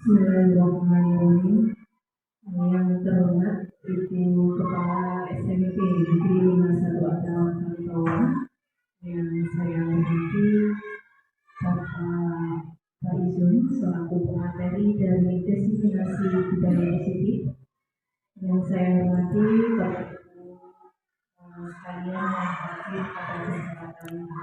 Bismillahirrahmanirrahim. Yang terhormat Ibu Kepala SMP Negeri 51 Adam Kalibawa, yang saya hormati Bapak Faizun selaku pemateri dari Destinasi Budaya Positif, yang saya hormati Bapak Ibu sekalian yang hadir pada kesempatan ini.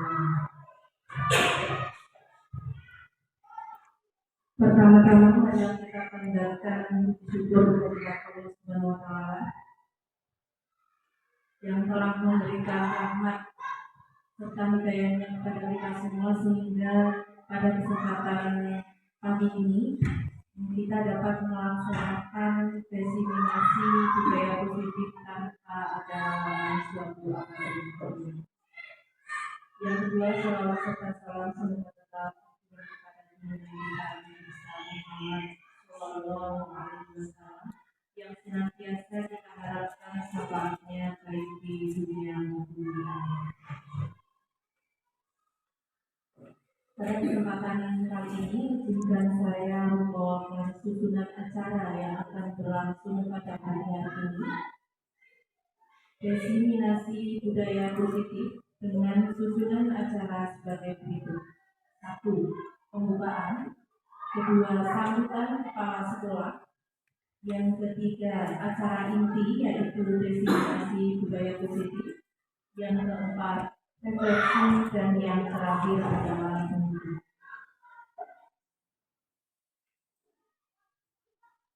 Pertama-tama marilah kita panjatkan syukur kepada Allah Subhanahu wa Ta'ala yang telah memberikan rahmat serta hidayahnya kepada kita semua, sehingga pada kesempatan pagi ini kita dapat melaksanakan diseminasi budaya positif tanpa ada suatu apapun. Yang kedua, selawat serta salam semoga tetap kepada Nabi Muhammad Sallallahu Alaihi Wasallam yang senantiasa kita harapkan syafaatnya baik di dunia maupun di akhirat. Pada kesempatan kali ini, izinkan saya membawakan susunan acara yang akan berlangsung pada hari ini. Diseminasi budaya positif dengan susunan acara sebagai berikut: 1. Pembukaan. 2. Sambutan kepala sekolah. Yang ketiga, acara inti yaitu diseminasi budaya positif. Yang keempat, refleksi, dan yang terakhir adalah penutup.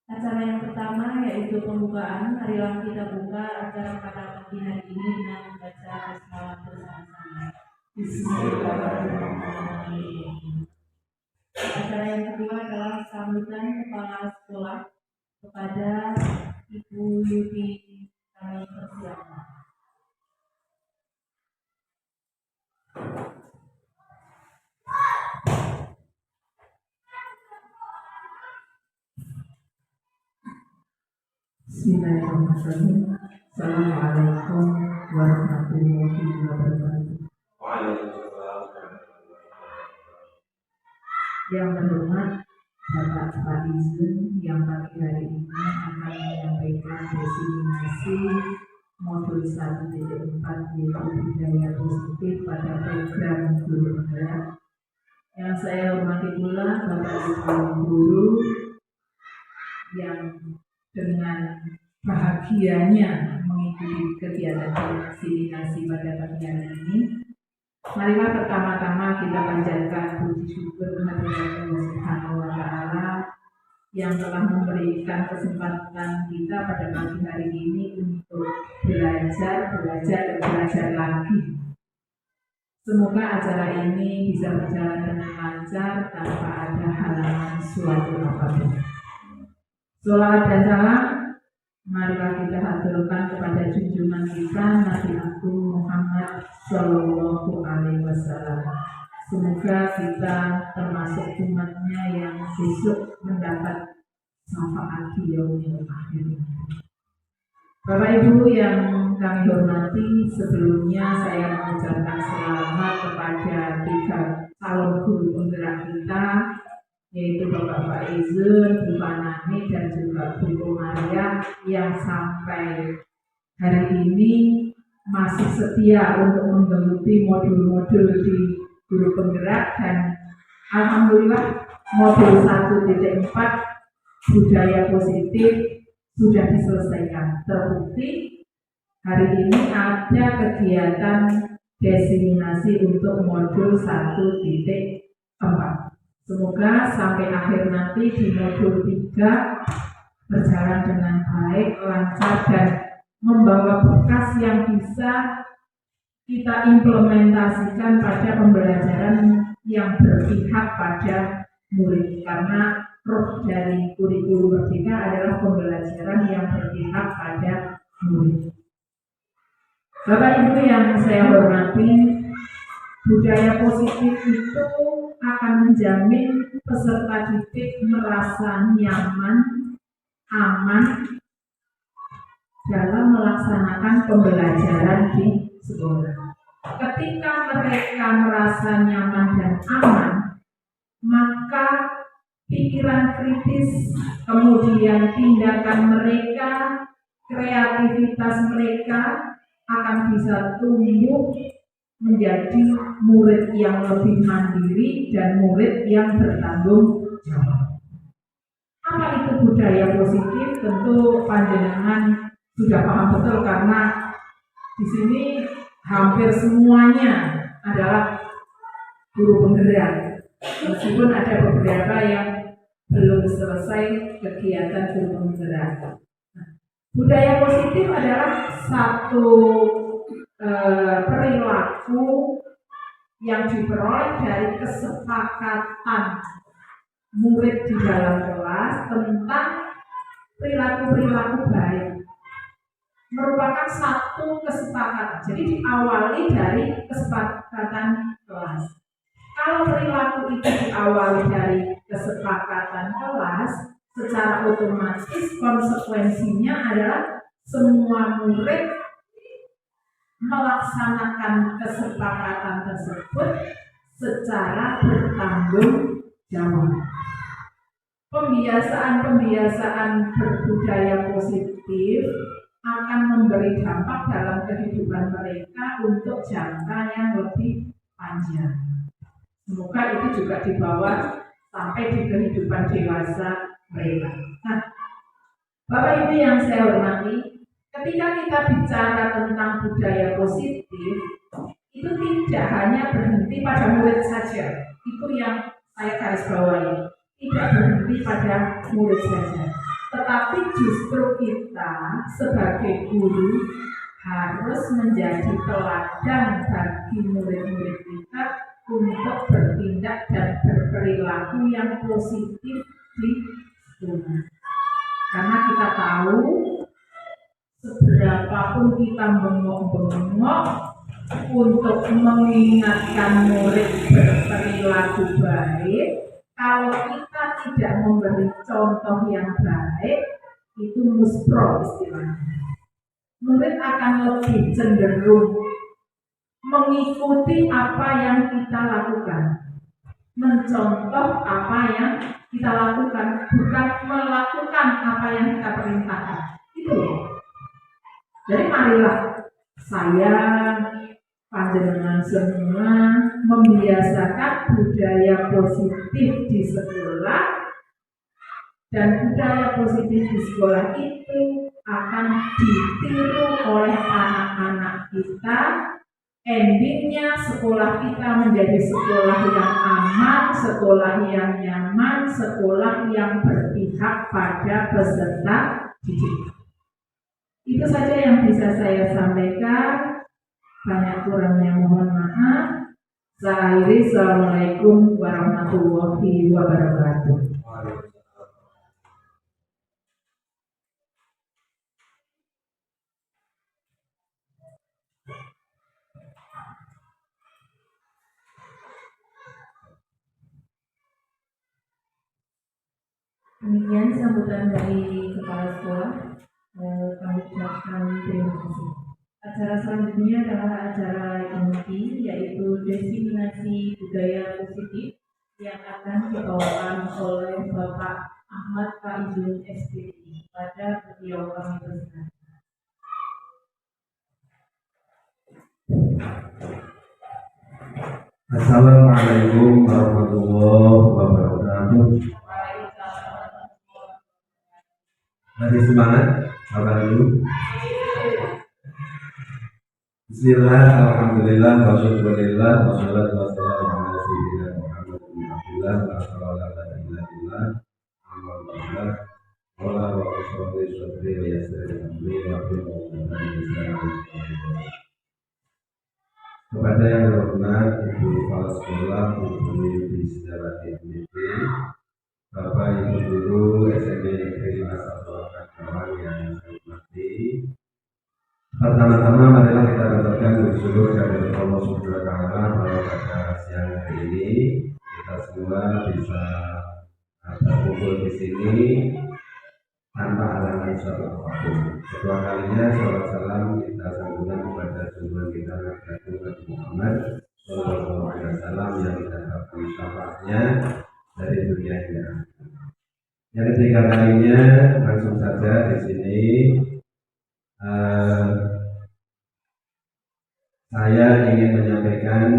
Acara yang pertama yaitu pembukaan. Marilah kita buka acara pada pagi hari ini dengan membaca basmalah bersama-sama. Bismillahirrahmanirrahim. Acara yang kedua adalah sambutan kepala sekolah kepada Ibu Yuti. Kami persilakan. Bismillahirrahmanirrahim. Assalamualaikum warahmatullahi wabarakatuh. Yang terhormat Bapak Faizun, yang pagi hari ini akan menyampaikan diseminasi modul 1.4 yaitu budaya positif pada program guru penggerak. Yang saya hormati pula Bapak Ibu guru yang dengan bahagianya mengikuti kegiatan diseminasi pada pagi hari ini. Marilah pertama-tama kita panjatkan puji syukur kehadirat Allah Subhanahu wa Ta'ala yang telah memberikan kesempatan kita pada pagi hari ini untuk belajar dan belajar lagi. Semoga acara ini bisa berjalan dengan lancar tanpa ada halangan suatu apapun. Sholawat dan salam marilah kita haturkan kepada junjungan kita Nabi Agung Muhammad Sallallahu Alaihi Wasallam. Semoga kita termasuk umatnya yang besok mendapat syafaat di yaumil akhir. Bapak Ibu yang kami hormati, sebelumnya saya mengucapkan selamat kepada 3 calon guru penggerak kita, yaitu Bapak Faizun, Bu Fanani, dan juga Bu Komaria yang sampai hari ini masih setia untuk menggeluti modul-modul di guru penggerak, dan alhamdulillah modul 1.4 budaya positif sudah diselesaikan. Terbukti hari ini ada kegiatan diseminasi untuk modul 1.4. Semoga sampai akhir nanti di modul 3 berjalan dengan baik, lancar, dan membawa bekas yang bisa kita implementasikan pada pembelajaran yang berpihak pada murid. Karena roh dari kurikulum Merdeka adalah pembelajaran yang berpihak pada murid. Bapak Ibu yang saya hormati, budaya positif itu akan menjamin peserta didik merasa nyaman, aman dalam melaksanakan pembelajaran di sekolah. Ketika mereka merasa nyaman dan aman, maka pikiran kritis, kemudian tindakan mereka, kreativitas mereka akan bisa tumbuh menjadi murid yang lebih mandiri dan murid yang bertanggung jawab. Apa itu budaya positif? Tentu panjenengan sudah paham betul karena di sini hampir semuanya adalah guru penggerak. Meskipun ada beberapa yang belum selesai kegiatan guru penggerak. Budaya positif adalah satu perilaku yang diperoleh dari kesepakatan murid di dalam kelas tentang perilaku-perilaku baik. Merupakan satu kesepakatan. Jadi diawali dari kesepakatan kelas. Kalau perilaku itu diawali dari kesepakatan kelas, secara otomatis konsekuensinya adalah semua murid melaksanakan kesepakatan tersebut secara bertanggung jawab. Pembiasaan-pembiasaan berbudaya positif akan memberi dampak dalam kehidupan mereka untuk jangka yang lebih panjang. Semoga itu juga dibawa sampai di kehidupan dewasa mereka. Nah, Bapak Ibu yang saya hormati, ketika kita bicara tentang budaya positif, itu tidak hanya berhenti pada murid saja. Itu yang saya garis bawahi. Tidak berhenti pada murid saja. Tetapi justru kita sebagai guru harus menjadi teladan bagi murid-murid kita untuk bertindak dan berperilaku yang positif di sekolah. Karena kita tahu seberapapun kita bengok-bengok untuk mengingatkan murid berperilaku baik, kalau kita tidak memberi contoh yang baik, itu muspro istilahnya. Murid akan lebih cenderung mengikuti apa yang kita lakukan, mencontoh apa yang kita lakukan, bukan melakukan apa yang kita perintahkan. Itu. Jadi marilah saya, panjenengan semua membiasakan budaya positif di sekolah, dan budaya positif di sekolah itu akan ditiru oleh anak-anak kita. Endingnya sekolah kita menjadi sekolah yang aman, sekolah yang nyaman, sekolah yang berpihak pada peserta didik. Itu saja yang bisa saya sampaikan. Banyak kurangnya mohon maaf. Saya akhiri, Assalamualaikum warahmatullahi wabarakatuh. Demikian sambutan dari kepala sekolah. Kami ucapkan terima kasih. Acara selanjutnya adalah acara inti, yaitu diseminasi budaya positif yang akan dibawakan oleh Bapak Ahmad Faizul SPI. Pada beliau kami persilakan. Assalamualaikum warahmatullahi wabarakatuh. Mari semangat, Bapak Ibu. Bismillah, alhamdulillah, wasyukurillah, wassalatu wassalamu ala sayyidina Muhammad bin Abdullah, wa sallallahu alaihi wasallam, alhamdulillah, wala wa ushawri syukri wa yasri amri wa kepada yang berhormat Ibu Kepala Sekolah, Ibu di Sejarah TMB, Bapak Ibu Guru SMP Negeri Masal Kawan yang saya hormati. Pertama-tama marilah kita katakan bersyukur kepada Allah Subhanahu wa Ta'ala bahwa pada siang hari ini kita semua bisa berkumpul di sini tanpa halangan suatu apapun. Kedua kalinya sholawat salam kita sambungkan kepada junjungan kita Nabi Muhammad Sallallahu Alaihi Wasallam yang kita harapkan syafaatnya dari dunia ini. ketiga kalinya langsung saja di sini saya ingin menyampaikan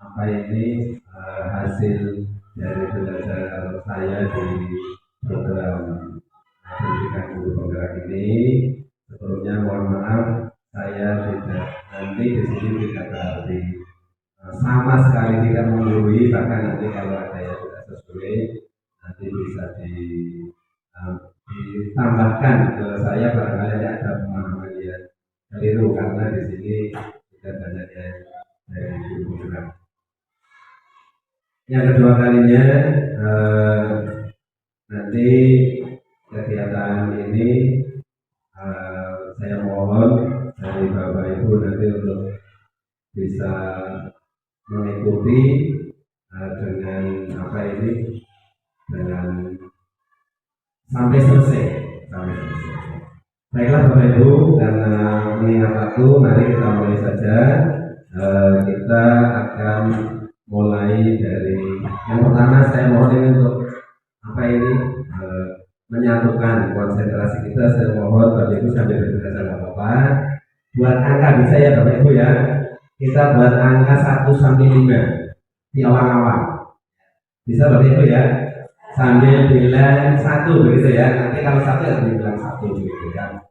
apa ini hasil dari belajar saya di program pendidikan guru penggerak ini. Sebelumnya mohon maaf, saya tidak nanti di sini tidak berarti sama sekali tidak menggurui, bahkan nanti kalau ada yang tidak sesuai nanti bisa ditambahkan ke saya barangkali ada pemahaman yang keliru, karena di sini tidak banyak yang dari guru penggerak. Yang kedua kalinya nanti kegiatan ini saya mohon dari Bapak Ibu nanti untuk bisa mengikuti dengan apa ini, dengan sampai selesai. Baiklah Bapak Ibu, karena mengingat waktu, mari kita mulai saja. Kita akan mulai dari yang pertama. Saya mohon ini untuk apa ini menyatukan konsentrasi kita. Saya mohon Bapak Ibu sambil berbicara nggak apa-apa. Buat angka bisa ya Bapak Ibu ya. Kita buat angka 1 sampai 5 di awal-awal. Bisa Bapak Ibu ya. Sambil bilang 1 begitu ya. Nanti kalau 1 ya bilang 1 begitu ya.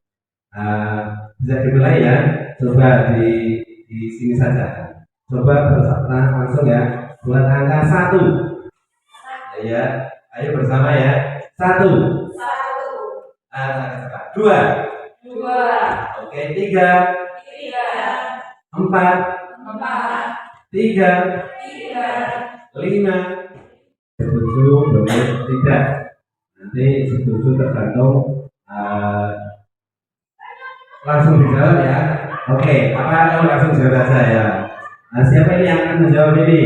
Bisa dimulai ya. Coba di sini saja. Coba bersama langsung ya. Buat angka 1. Ya. Ayo bersama ya. 1. 2. Oke, 3. 4. 3. 5. Setuju boleh tidak. Nanti setuju tergantung langsung dijawab ya. Oke, apa kamu langsung jawab saja ya. Siapa ini yang akan menjawab ini?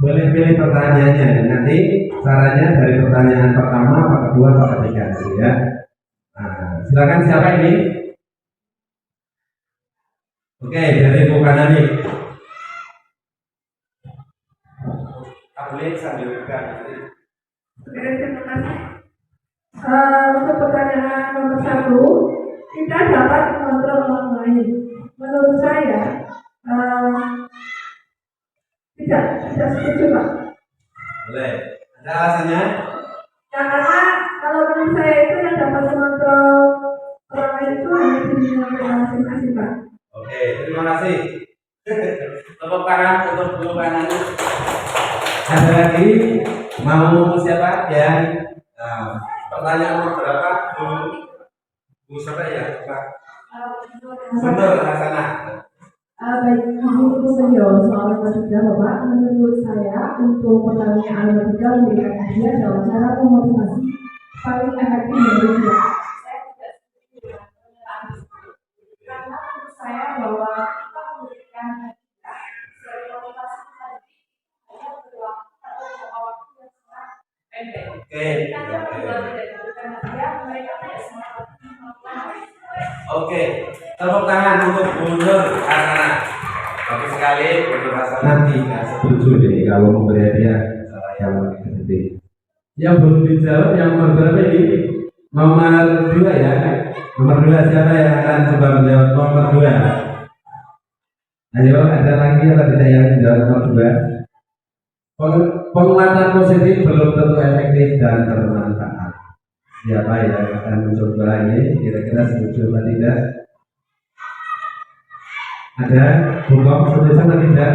Boleh pilih pertanyaannya. Nanti caranya dari pertanyaan pertama, apa kedua, apa ketiga ya. Silakan siapa ini? Oke, dari Bu Kanani. Boleh sambil buka. Oke, terima kasih. Untuk pertanyaan nomor 1, kita dapat mengontrol orang lain. Menurut saya tidak setuju Pak. Boleh. Ada alasannya? Ya, karena kalau menurut saya itu yang dapat mengontrol orang lain itu hanya dirinya masing-masing Pak. Oke, terima kasih. Tepuk tangan untuk Bu Kanani. Ada lagi mau siapa ya? Pertanyaan nomor berapa? Bu siapa ya? Pak Guntur Hasanah. Baik, izin untuk menjawab soal ketiga Bapak. Menurut saya untuk pertanyaan ketiga memberikan hadiah dalam cara memotivasi paling efektif dari dia. Saya tidak setuju dengan pernyataan tersebut karena menurut saya bahwa kita memberikan hadiah sebagai motivasi tadi hanya berlaku pada jangka waktu yang sangat pendek. Jika kita tidak diberikan hadiah, mereka tidak semangat melakukan. Oke, tepuk tangan untuk Bu Nur Hasanah. Bagus sekali, Bu Nur Hasanah tidak setuju nih kalau memberi hadiah cara yang penting. Yang belum dijawab yang nomor berapa ini? Nomor 2 ya. Nomor 2 siapa yang akan coba menjawab nomor 2? Ayo, ada lagi atau tidak yang menjawab nomor 2? Penguatan positif belum tentu efektif dan bermanfaat. Siapa yang akan mencoba ini? Kira-kira setuju atau tidak? Ada? Bukan setuju atau tidak?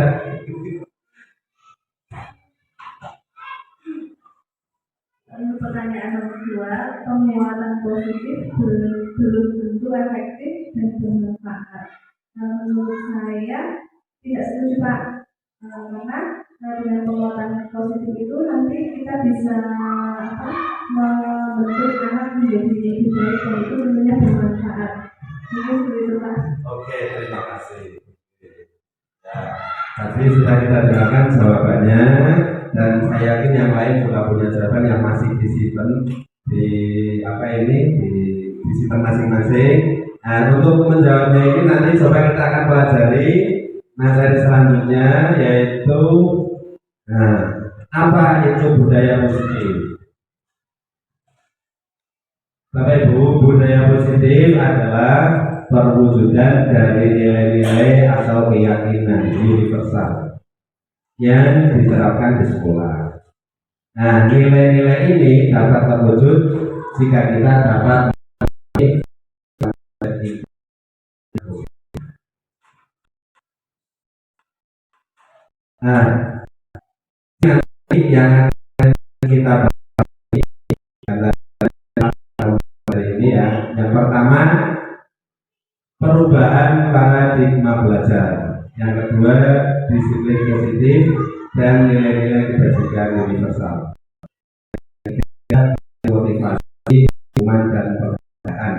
Untuk pertanyaan nomor 2, penguatan positif belum tentu efektif dan bermanfaat. Menurut saya tidak setuju Pak, karena dengan penguatan positif itu nanti kita bisa membentuk anak menjadi lebih baik dan itu tentunya bermanfaat. Mungkin seperti itu Pak. Oke, terima kasih. Ya, tadi sudah kita dengarkan jawabannya dan saya yakin yang lain juga punya jawaban yang masih disimpan di apa ini disimpan masing-masing. Nah, untuk menjawabnya ini nanti coba kita akan pelajari materi selanjutnya, yaitu apa itu budaya positif. Bapak Ibu, budaya positif adalah perwujudan dari nilai-nilai atau keyakinan universal yang diterapkan di sekolah. Nah, nilai-nilai ini dapat terwujud jika kita dapat nah, yang kita bahas hari ini ya. Yang pertama, perubahan paradigma belajar. Yang kedua, disiplin positif dan nilai-nilai kebajikan universal. Motivasi, iman dan perbedaan.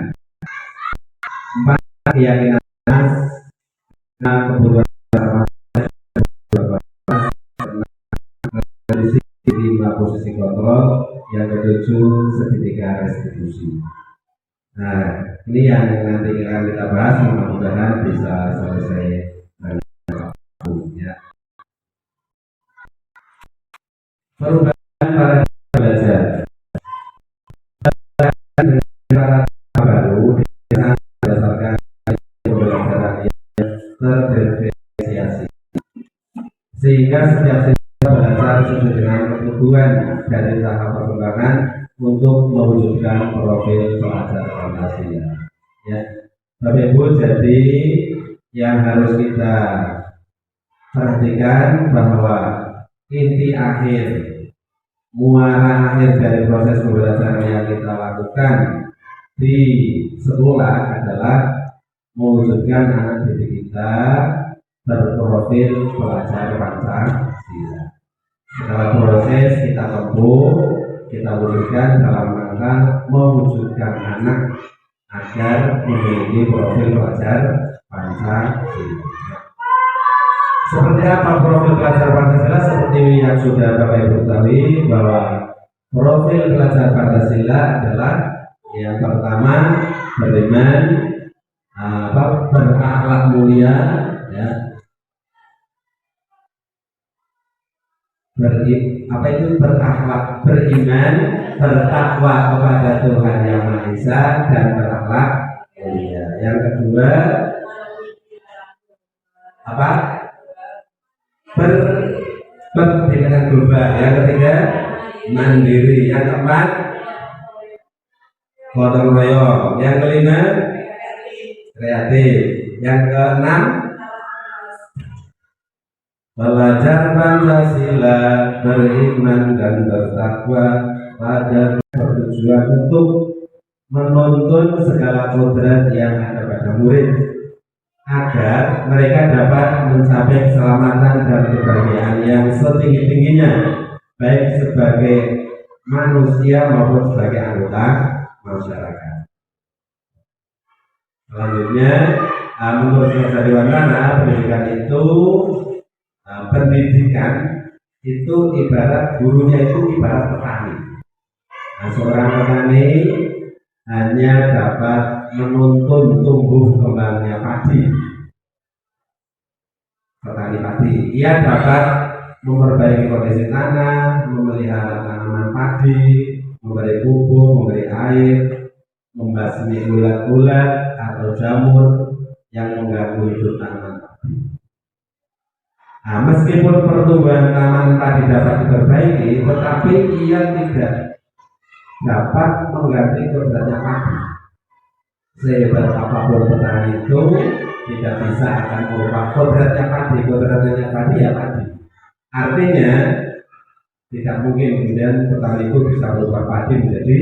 Empat, keyakinan kebutuhan lima posisi kontrol, yang ketujuh segitiga restitusi. Nah, ini yang nanti akan kita bahas, mudah-mudahan bisa selesai ya. Perubahan paradigma belajar. Paradigma baru berdasarkan pembelajaran yang terdiferensiasi, sehingga setiap siswa belajar sesuai dengan kebutuhan dari tahap perkembangan untuk mewujudkan profil pelajar Pancasila. Ya, Bapak Ibu, jadi yang harus kita perhatikan bahwa inti akhir, muara akhir dari proses pembelajaran yang kita lakukan di sekolah adalah mewujudkan anak didik kita berprofil pelajar Pancasila. Setelah proses kita tempuh, kita wujudkan dalam rangka mewujudkan anak agar memiliki profil pelajar Pancasila. Seperti apa profil pelajar Pancasila? Seperti yang sudah Bapak Ibu ketahui bahwa profil pelajar Pancasila adalah yang pertama beriman, berakhlak mulia, ya. Berakhlak, beriman, bertakwa kepada Tuhan Yang Maha Esa dan berakhlak mulia. Yang kedua apa? Berpendidikan global. Yang ketiga mandiri. Yang keempat gotong royong. Yang kelima kreatif. Yang keenam belajar Pancasila, beriman dan bertakwa pada bertujuan untuk menuntun segala kodrat yang ada pada murid agar mereka dapat mencapai keselamatan dan kebahagiaan yang setinggi-tingginya, baik sebagai manusia maupun sebagai anggota masyarakat. Selanjutnya, menurut Dr. Dewantara, pendidikan itu ibarat gurunya itu ibarat petani. Nah, seorang petani hanya dapat menuntun tumbuh kembangnya padi. Petani padi, ia dapat memperbaiki kondisi tanah, memelihara tanaman padi, memberi pupuk, memberi air, membasmi ulat-ulat atau jamur yang mengganggu hidup tanaman padi. Nah, meskipun pertumbuhan tanaman padi dapat diperbaiki, tetapi ia tidak dapat mengganti kodratnya padi. Sehebat apapun petani itu tidak bisa akan merubah kodratnya padi. Kodratnya padi ya padi. Artinya tidak mungkin kemudian petani itu bisa merubah padi menjadi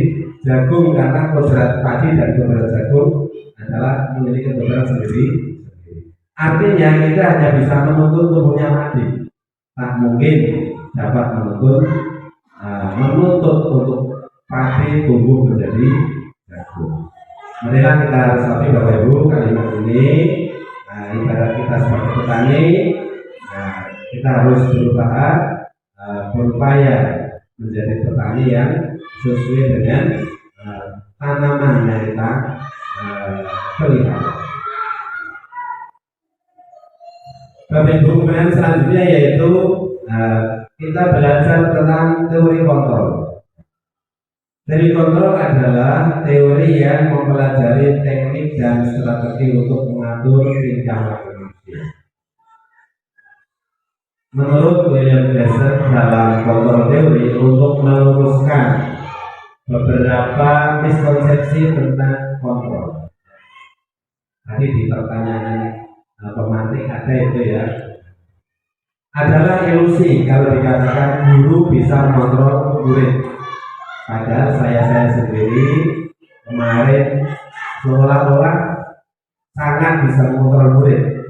jagung, karena kodrat padi dan kodrat jagung adalah memiliki kodrat sendiri. Artinya kita hanya bisa menuntun tumbuhnya padi, tak mungkin dapat menuntut untuk padi tumbuh menjadi jagung. Marilah kita resapi Bapak Ibu kalimat ini. Ibarat kita sebagai petani, kita harus berupaya menjadi petani yang sesuai dengan tanaman yang kita pelihara. Bapak Ibu, kemudian selanjutnya yaitu kita belajar tentang teori kontrol. Teori kontrol adalah teori yang mempelajari teknik dan strategi untuk mengatur tingkah laku manusia. Menurut William Glasser dalam kontrol teori untuk meluruskan beberapa miskonsepsi tentang kontrol. Tadi di pertanyaan pemantik ada itu ya. Adalah ilusi kalau dikatakan guru bisa mengontrol murid. Padahal saya sendiri kemarin seolah-olah sangat bisa mengontrol murid.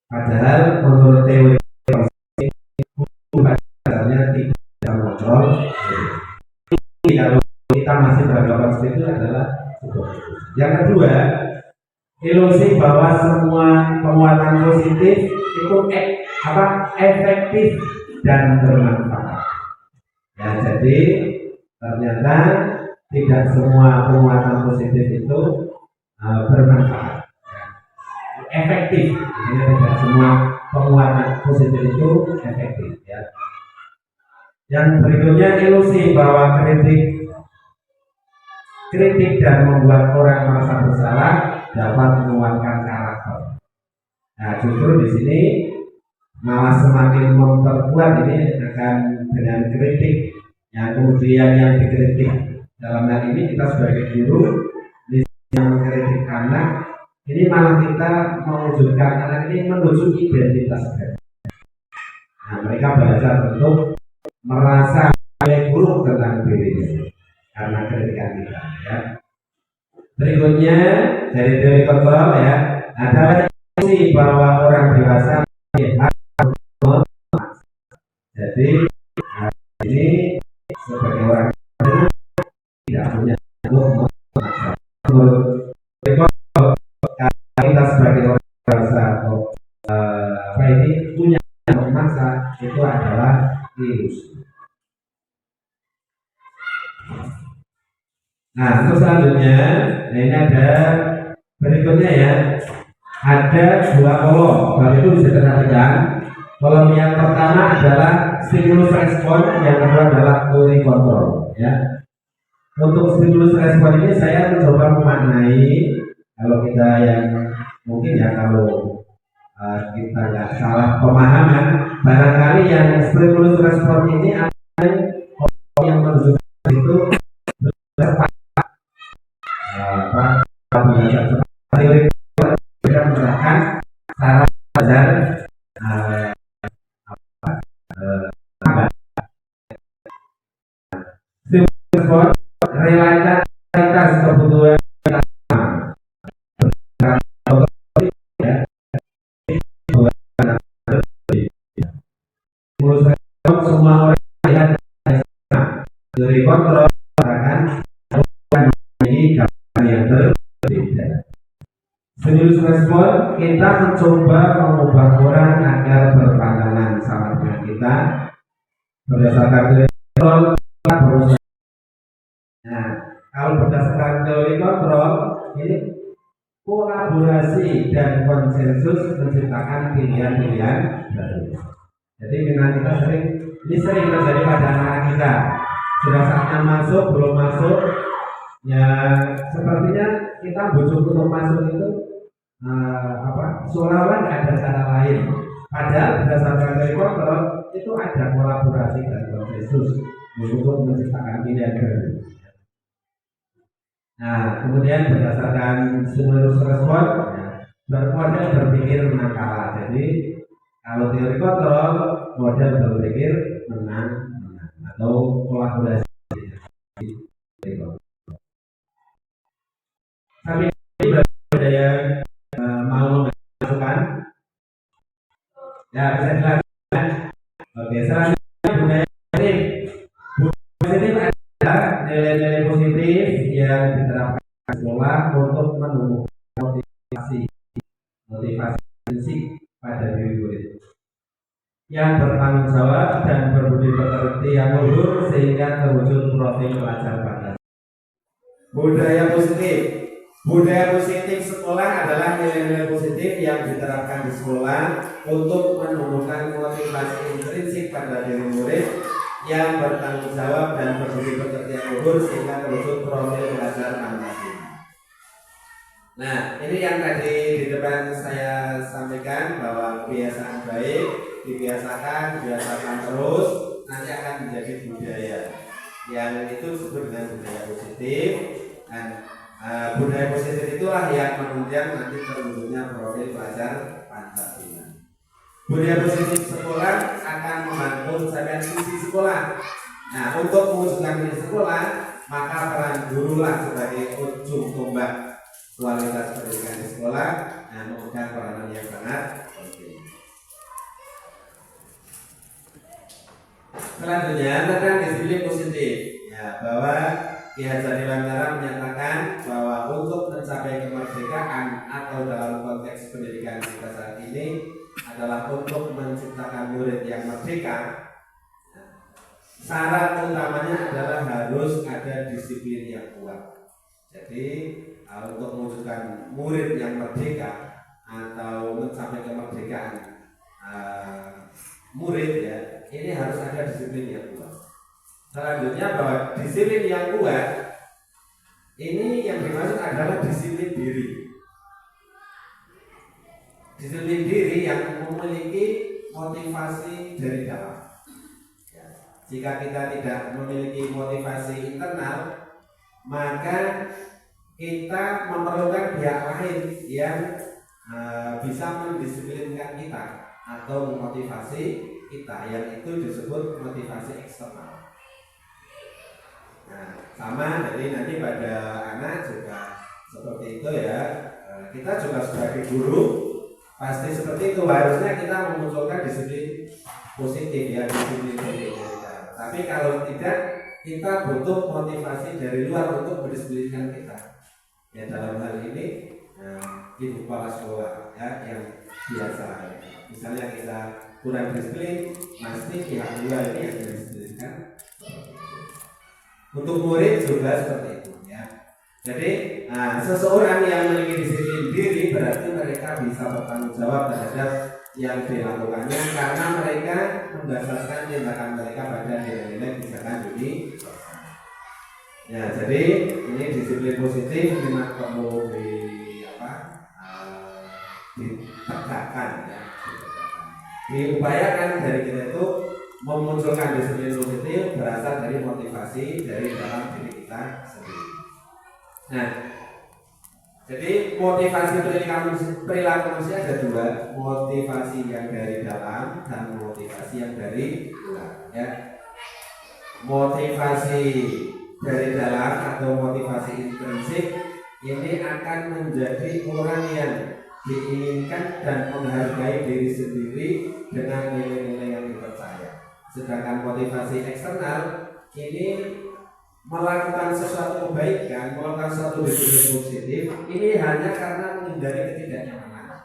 Padahal menurut teori sebenarnya tidak bisa mengontrol murid. Kalau kita masih beranggapan seperti itu adalah sebuah ilusi. Yang kedua, ilusi bahwa semua penguatan positif itu efektif dan bermanfaat. Ya, jadi ternyata tidak semua penguatan positif itu bermanfaat, efektif. Jadi tidak semua penguatan positif itu efektif. Ya. Yang berikutnya ilusi bahwa kritik dan membuat orang merasa bersalah dapat menguatkan karakter. Nah, justru di sini malah semakin memperkuat ini akan dengan kritik. Yang kemudian yang dikritik dalam hal ini kita sebagai guru yang mengkritik anak, ini malah kita mewujudkan anak ini menuju identitas diri. Nah, mereka belajar untuk merasa buruk tentang dirinya karena kritikan kita. Ya. Berikutnya dari teori kontrol ya adalah ilusi bahwa orang dewasa jadi ini sebagai orang tidak punya untuk memaksa. Kita sebagai orang dewasa atau ini punya memaksa itu adalah ilusi. Nah, terus selanjutnya ini ada berikutnya ya. Ada dua kolom, hal itu bisa diperhatikan. Kolom yang pertama adalah stimulus respon, yang kedua adalah teori kontrol. Ya. Untuk stimulus respon ini saya mencoba memaknai, kalau kita yang mungkin ya kalau kita nggak salah pemahaman, barangkali yang stimulus respon ini ada yang menunjukkan itu cepat, teori kita menerapkan cara belajar respon realitas kebutuhan semua orang lihat dari kontrol akan memiliki gambaran yang berbeda. Stimulus respon kita mencoba mengubah orang agar berpandangan sama dengan kita berdasarkan teori kontrol. Nah, kalau berdasarkan teori kontrol ini kolaborasi dan konsensus menciptakan pilihan-pilihan baru. Jadi dengan kita ini sering terjadi pada anak kita. Sudah saatnya masuk, belum masuk, ya sepertinya kita bujuk untuk masuk itu seolah-olah nggak ada cara lain. Padahal berdasarkan teori kontrol itu ada kolaborasi dan konsensus untuk menciptakan pilihan baru. Nah, kemudian berdasarkan stimulus respon, model berpikir menang kalah. Jadi kalau teori kontrol, model berpikir menang atau kolaborasi. Sampai ini ada yang mau menentukan? Ya, bisa dilakukan. Oke, selanjutnya budaya positif. Budaya positif adalah nilai-nilai positif yang diterapkan di sekolah untuk menumbuhkan motivasi pada diri murid yang bertanggung jawab dan berbudi pekerti yang luhur sehingga terwujud profil pelajar pancasila. Budaya positif sekolah adalah nilai-nilai positif yang diterapkan di sekolah untuk menumbuhkan motivasi intrinsik pada diri murid yang bertanggung jawab dan berbudi pekerti yang luhur sehingga terwujud profil pelajar Pancasila. Nah, ini yang tadi di depan saya sampaikan bahwa kebiasaan baik dibiasakan terus nanti akan menjadi budaya. Yang itu disebut dengan budaya positif, dan budaya positif itulah yang menunjang nanti terwujudnya profil pelajar Pancasila. Budaya positif sekolah akan membantu pencapaian visi sekolah. Nah, untuk mewujudkan visi sekolah, maka peran gurulah sebagai ujung tombak kualitas pendidikan di sekolah, memegang peranan yang sangat penting. Selanjutnya tentang disiplin positif, ya, bahwa Ki Hajar Dewantara menyatakan bahwa untuk mencapai kemerdekaan atau dalam konteks pendidikan kita saat ini adalah untuk menciptakan murid yang merdeka. Syarat utamanya adalah harus ada disiplin yang kuat. Jadi untuk mewujudkan murid yang merdeka atau mencapai kemerdekaan murid, ya, ini harus ada disiplin yang kuat. Selanjutnya bahwa disiplin yang kuat ini yang dimaksud adalah disiplin diri. Disiplin diri yang memiliki motivasi dari dalam. Ya, jika kita tidak memiliki motivasi internal, maka kita memerlukan pihak lain yang bisa mendisiplinkan kita atau memotivasi kita, yang itu disebut motivasi eksternal. Nah, sama jadi nanti pada anak juga seperti itu, ya. Kita juga sebagai guru pasti seperti itu, harusnya kita memunculkan disiplin positif, ya, disiplin positif. Tapi kalau tidak, kita butuh motivasi dari luar untuk mendisiplinkan kita. Ya, dalam hal ini ibu kepala sekolah, ya, yang biasa. Ya. Misalnya kita kurang disiplin, pasti pihak luar ini yang didisiplinkan. Untuk murid juga seperti itu, ya. Jadi seseorang yang memiliki disiplin diri berarti mereka bisa bertanggung jawab terhadap yang dilakukannya karena mereka mendasarkan tindakan mereka pada nilai-nilai pijakan ini. Ya, jadi ini disiplin positif memang perlu ditegakkan, ya, diupayakan dari kita itu memunculkan disiplin positif berasal dari motivasi dari dalam diri kita sendiri. Nah, jadi motivasi perilaku manusia ada dua, motivasi yang dari dalam dan motivasi yang dari luar, ya. Motivasi dari dalam atau motivasi intrinsik ini akan menjadi orang yang diinginkan dan menghargai diri sendiri dengan nilai-nilai yang dipercaya. Sedangkan motivasi eksternal ini melakukan sesuatu kebaikan, melakukan sesuatu disiplin positif, ini hanya karena menghindari ketidaknyamanan.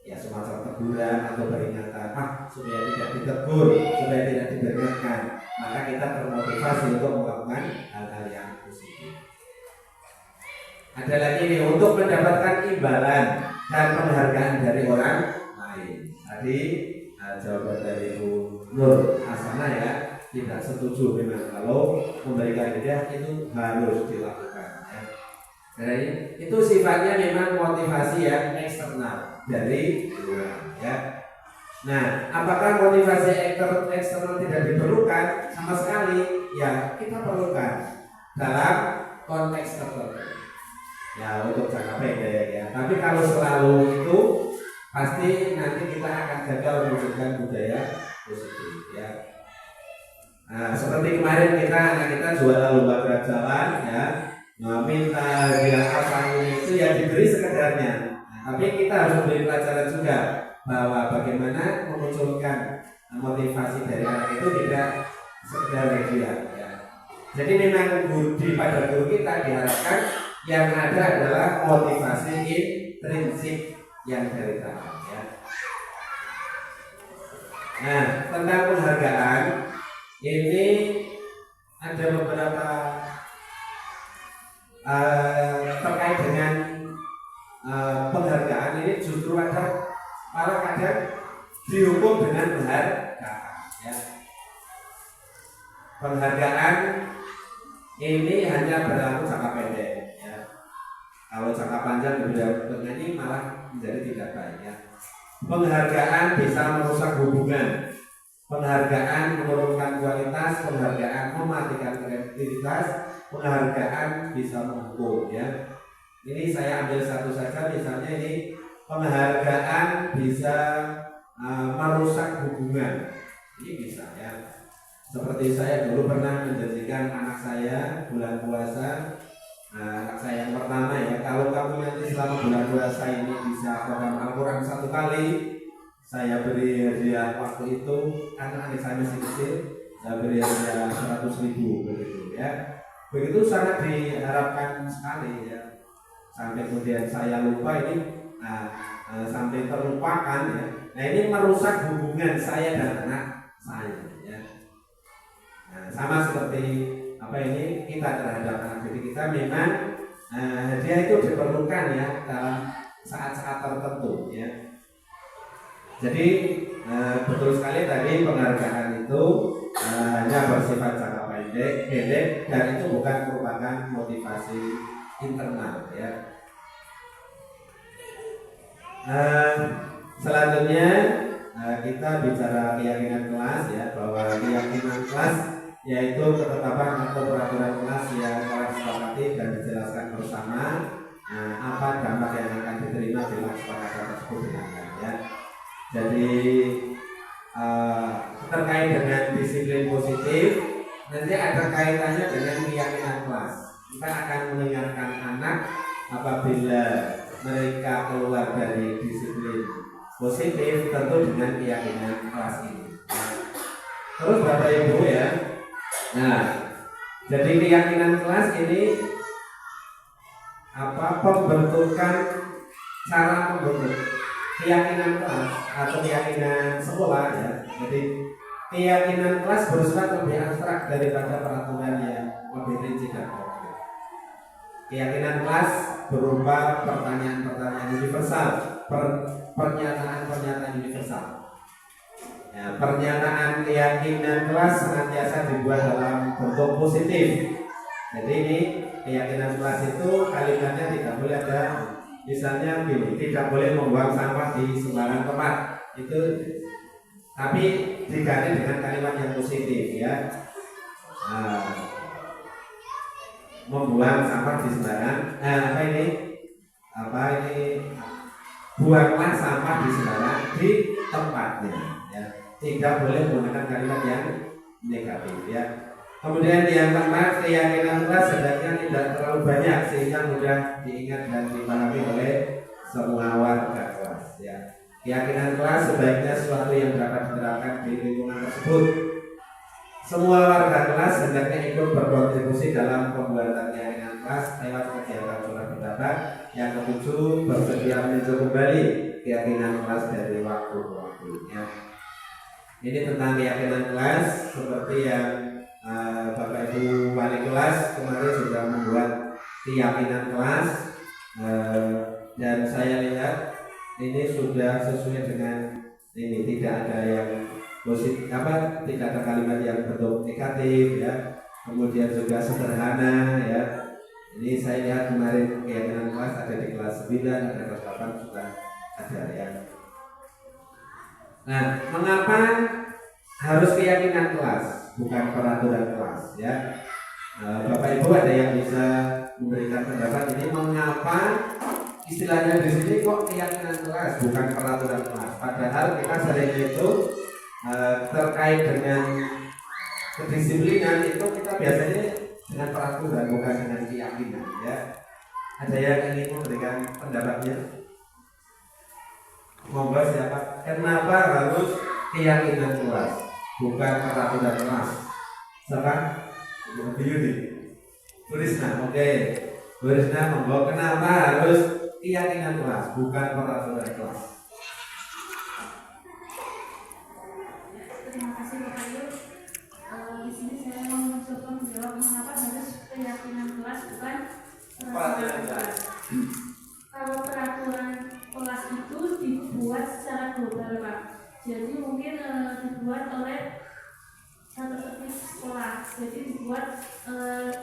Ya, semacam teguran atau peringatan, supaya tidak ditegur, supaya tidak diperingatkan, maka kita termotivasi untuk melakukan hal-hal yang positif. Ada lagi nih, untuk mendapatkan imbalan dan penghargaan dari orang lain. Tadi jawaban dari Bu Nur Hasanah, ya, tidak setuju memang kalau memberikan hadiah itu harus dilakukan, ya. Jadi itu sifatnya memang motivasi yang eksternal dari luar, ya. Nah, apakah motivasi eksternal tidak diperlukan? Sama sekali, ya, kita perlukan dalam konteks tertentu, ya, untuk jangka pendek, ya. Tapi kalau selalu itu pasti nanti kita akan gagal mewujudkan budaya positif, ya. Nah, seperti kemarin anak kita juara lomba gerak jalan, ya, minta dia apa itu ya diberi sekedarnya. Nah, tapi kita harus memberi pelajaran juga bahwa bagaimana memunculkan motivasi dari anak itu tidak sekedar media, ya. Jadi memang pada guru kita diharapkan yang ada adalah motivasi intrinsik yang dari dalam, ya. Nah, tentang penghargaan ini ada beberapa terkait dengan penghargaan ini justru ada malah kadang dihukum dengan penghargaan, ya. penghargaan ini hanya berlaku jangka pendek ya. Kalau jangka panjang kemudian ini malah menjadi tidak baik ya. Penghargaan bisa merusak hubungan, penghargaan menurunkan kualitas, penghargaan mematikan kreativitas, penghargaan bisa menghukum ya. Ini saya ambil satu saja, misalnya ini penghargaan bisa merusak hubungan, ini bisa ya. Seperti saya dulu pernah menjanjikan anak saya bulan puasa, anak saya yang pertama ya, kalau kamu nanti selama bulan puasa ini bisa program Al-Quran 1 kali, saya beri hadiah waktu itu, karena anak saya masih kecil, saya beri hadiah 100.000 begitu ya. Begitu sangat diharapkan sekali ya. Sampai kemudian saya lupa ini, sampai terlupakan ya. Nah ini merusak hubungan saya dan anak saya ya. Nah, sama seperti apa ini kita terhadap anak didik kita, memang hadiah itu diperlukan ya dalam saat-saat tertentu ya. Jadi betul sekali tadi penghargaan itu hanya bersifat jangka pendek dan itu bukan merupakan motivasi internal ya. Selanjutnya kita bicara keyakinan kelas ya, bahwa keyakinan kelas yaitu ketetapan atau peraturan kelas yang telah disepakati dan dijelaskan bersama apa dampak yang akan diterima bila kesepakatan tersebut dilanggar ya. Jadi terkait dengan disiplin positif nanti ada kaitannya dengan keyakinan kelas. Kita akan mengingatkan anak apabila mereka keluar dari disiplin positif tentu dengan keyakinan kelas ini. Terus Bapak Ibu ya, nah jadi keyakinan kelas ini pembentukan cara membentuk keyakinan kelas atau keyakinan sekolah ya. Jadi keyakinan kelas bersifat lebih abstrak daripada peraturan yang lebih rinci dan konkret. Keyakinan kelas berupa pertanyaan-pertanyaan universal, pernyataan-pernyataan universal. Ya, pernyataan keyakinan kelas senantiasa dibuat dalam bentuk positif. Jadi ini keyakinan kelas itu kalimatnya tidak boleh ada, misalnya gini, tidak boleh membuang sampah di sembarang tempat. Itu tapi diganti dengan kalimat yang positif ya. Membuang sampah di sembarang buanglah sampah di sembarang di tempatnya ya. Tidak boleh menggunakan kalimat yang negatif ya. Kemudian yang keempat, keyakinan kelas sebaiknya tidak terlalu banyak sehingga mudah diingat dan dipahami oleh semua warga kelas ya. Keyakinan kelas sebaiknya sesuatu yang dapat diterapkan di lingkungan tersebut. Semua warga kelas hendaknya ikut berkontribusi dalam pembuatan keyakinan kelas lewat kegiatan surat pendapat. Yang ketujuh, bersedia meninjau kembali keyakinan kelas dari waktu ke waktu ya. Ini tentang keyakinan kelas, seperti yang Bapak Ibu wali kelas kemarin sudah membuat keyakinan kelas, dan saya lihat ini sudah sesuai dengan ini, tidak ada yang positif tidak ada kalimat yang bentuk negatif ya. Kemudian juga sederhana ya. Ini saya lihat kemarin keyakinan kelas ada di kelas 9, ada kelas 8 sudah ada ya. Nah, mengapa harus keyakinan kelas, bukan peraturan kelas ya? Bapak Ibu ada yang bisa memberikan pendapat ini, mengapa istilahnya di sini kok keyakinan kelas bukan peraturan kelas? Padahal kita sering itu terkait dengan kedisiplinan itu kita biasanya dengan peraturan bukan dengan keyakinan ya. Ada yang ingin memberikan pendapatnya? Monggo siapa? Kenapa harus keyakinan kelas bukan peraturan kelas? Siapa? Bu Yudi, Bu Risna, oke. Bu Risna, monggo. Kenapa harus keyakinan kelas bukan peraturan kelas? Terima kasih Bapak Ibu. Di sini saya mau mencoba menjawab mengapa harus keyakinan kelas bukan peraturan kelas. Kalau peraturan kelas itu dibuat secara global Pak, jadi mungkin dibuat oleh satu tertib sekolah, jadi dibuat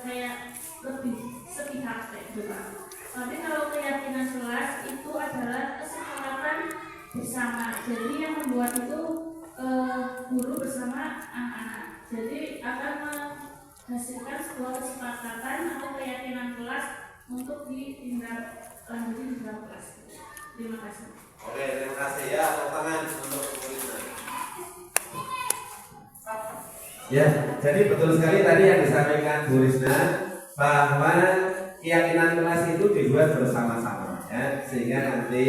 kayak lebih sepihak kayak gitu Pak. Tapi kalau keyakinan kelas itu adalah kesepakatan bersama, jadi yang membuat itu guru bersama anak-anak, jadi akan menghasilkan sebuah kesepakatan atau keyakinan kelas untuk ditindaklanjuti di dalam kelas. Terima kasih. Oke, terima kasih ya. Tepuk tangan untuk Bu Risna. Ya, jadi betul sekali tadi yang disampaikan Bu Risna bahwa keyakinan kelas itu dibuat bersama-sama, ya, sehingga nanti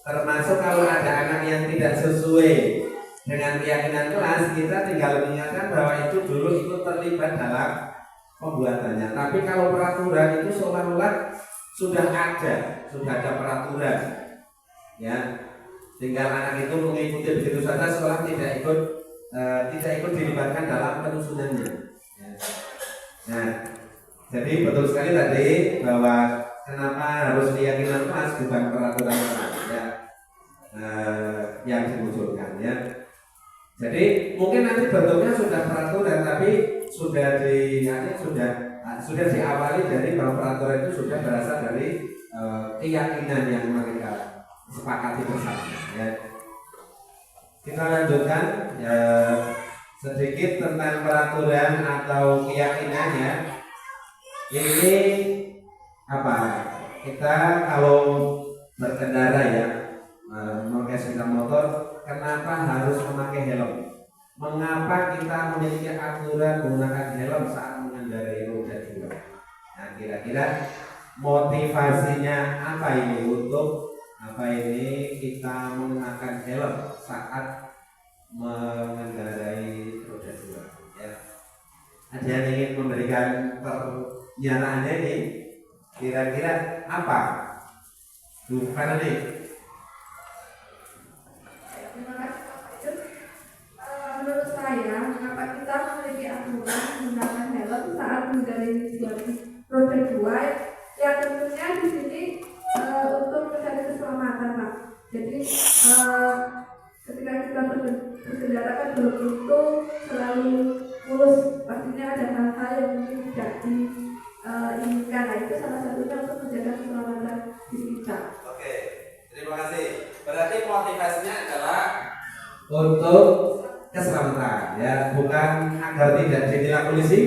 termasuk kalau ada anak yang tidak sesuai dengan keyakinan kelas, kita tinggal mengingatkan bahwa itu dulu itu terlibat dalam pembuatannya. Tapi kalau peraturan itu seolah-olah sudah ada peraturan, ya, tinggal anak itu mengikuti begitu saja seolah tidak ikut dilibatkan dalam penyusunannya. Ya. Nah, jadi betul sekali tadi bahwa kenapa harus keyakinan kelas bukan peraturan kelas, ya, yang dimunculkan, ya. Jadi mungkin nanti bentuknya sudah peraturan, tapi sudah diawali dari bahwa peraturan itu sudah berasal dari keyakinan yang mereka sepakati bersama, ya. Kita lanjutkan ya, sedikit tentang peraturan atau keyakinan, ya. Ini apa? Kita kalau berkendara, ya, memakai sepeda motor, kenapa harus memakai helm? Mengapa kita memiliki aturan menggunakan helm saat mengendarai roda 2? Nah, kira-kira motivasinya apa ini untuk kita menggunakan helm saat mengendarai roda 2? Ya. Ada yang ingin memberikan pernyataannya ini? Kira-kira apa? Mana nih? Terima kasih Pak Fajar. Menurut saya, mengapa kita memiliki aturan menggunakan helm saat mengendarai roda 2? Ya tentunya di sini untuk menjaga keselamatan Pak. Jadi ketika kita berkendara kan belum tentu selalu mulus, pastinya ada hal-hal yang mungkin tidak diinginkan. Nah, itu salah satunya untuk menjaga keselamatan diri kita. Oke, terima kasih. Berarti motivasinya adalah untuk keselamatan, ya, bukan agar tidak ditilang polisi.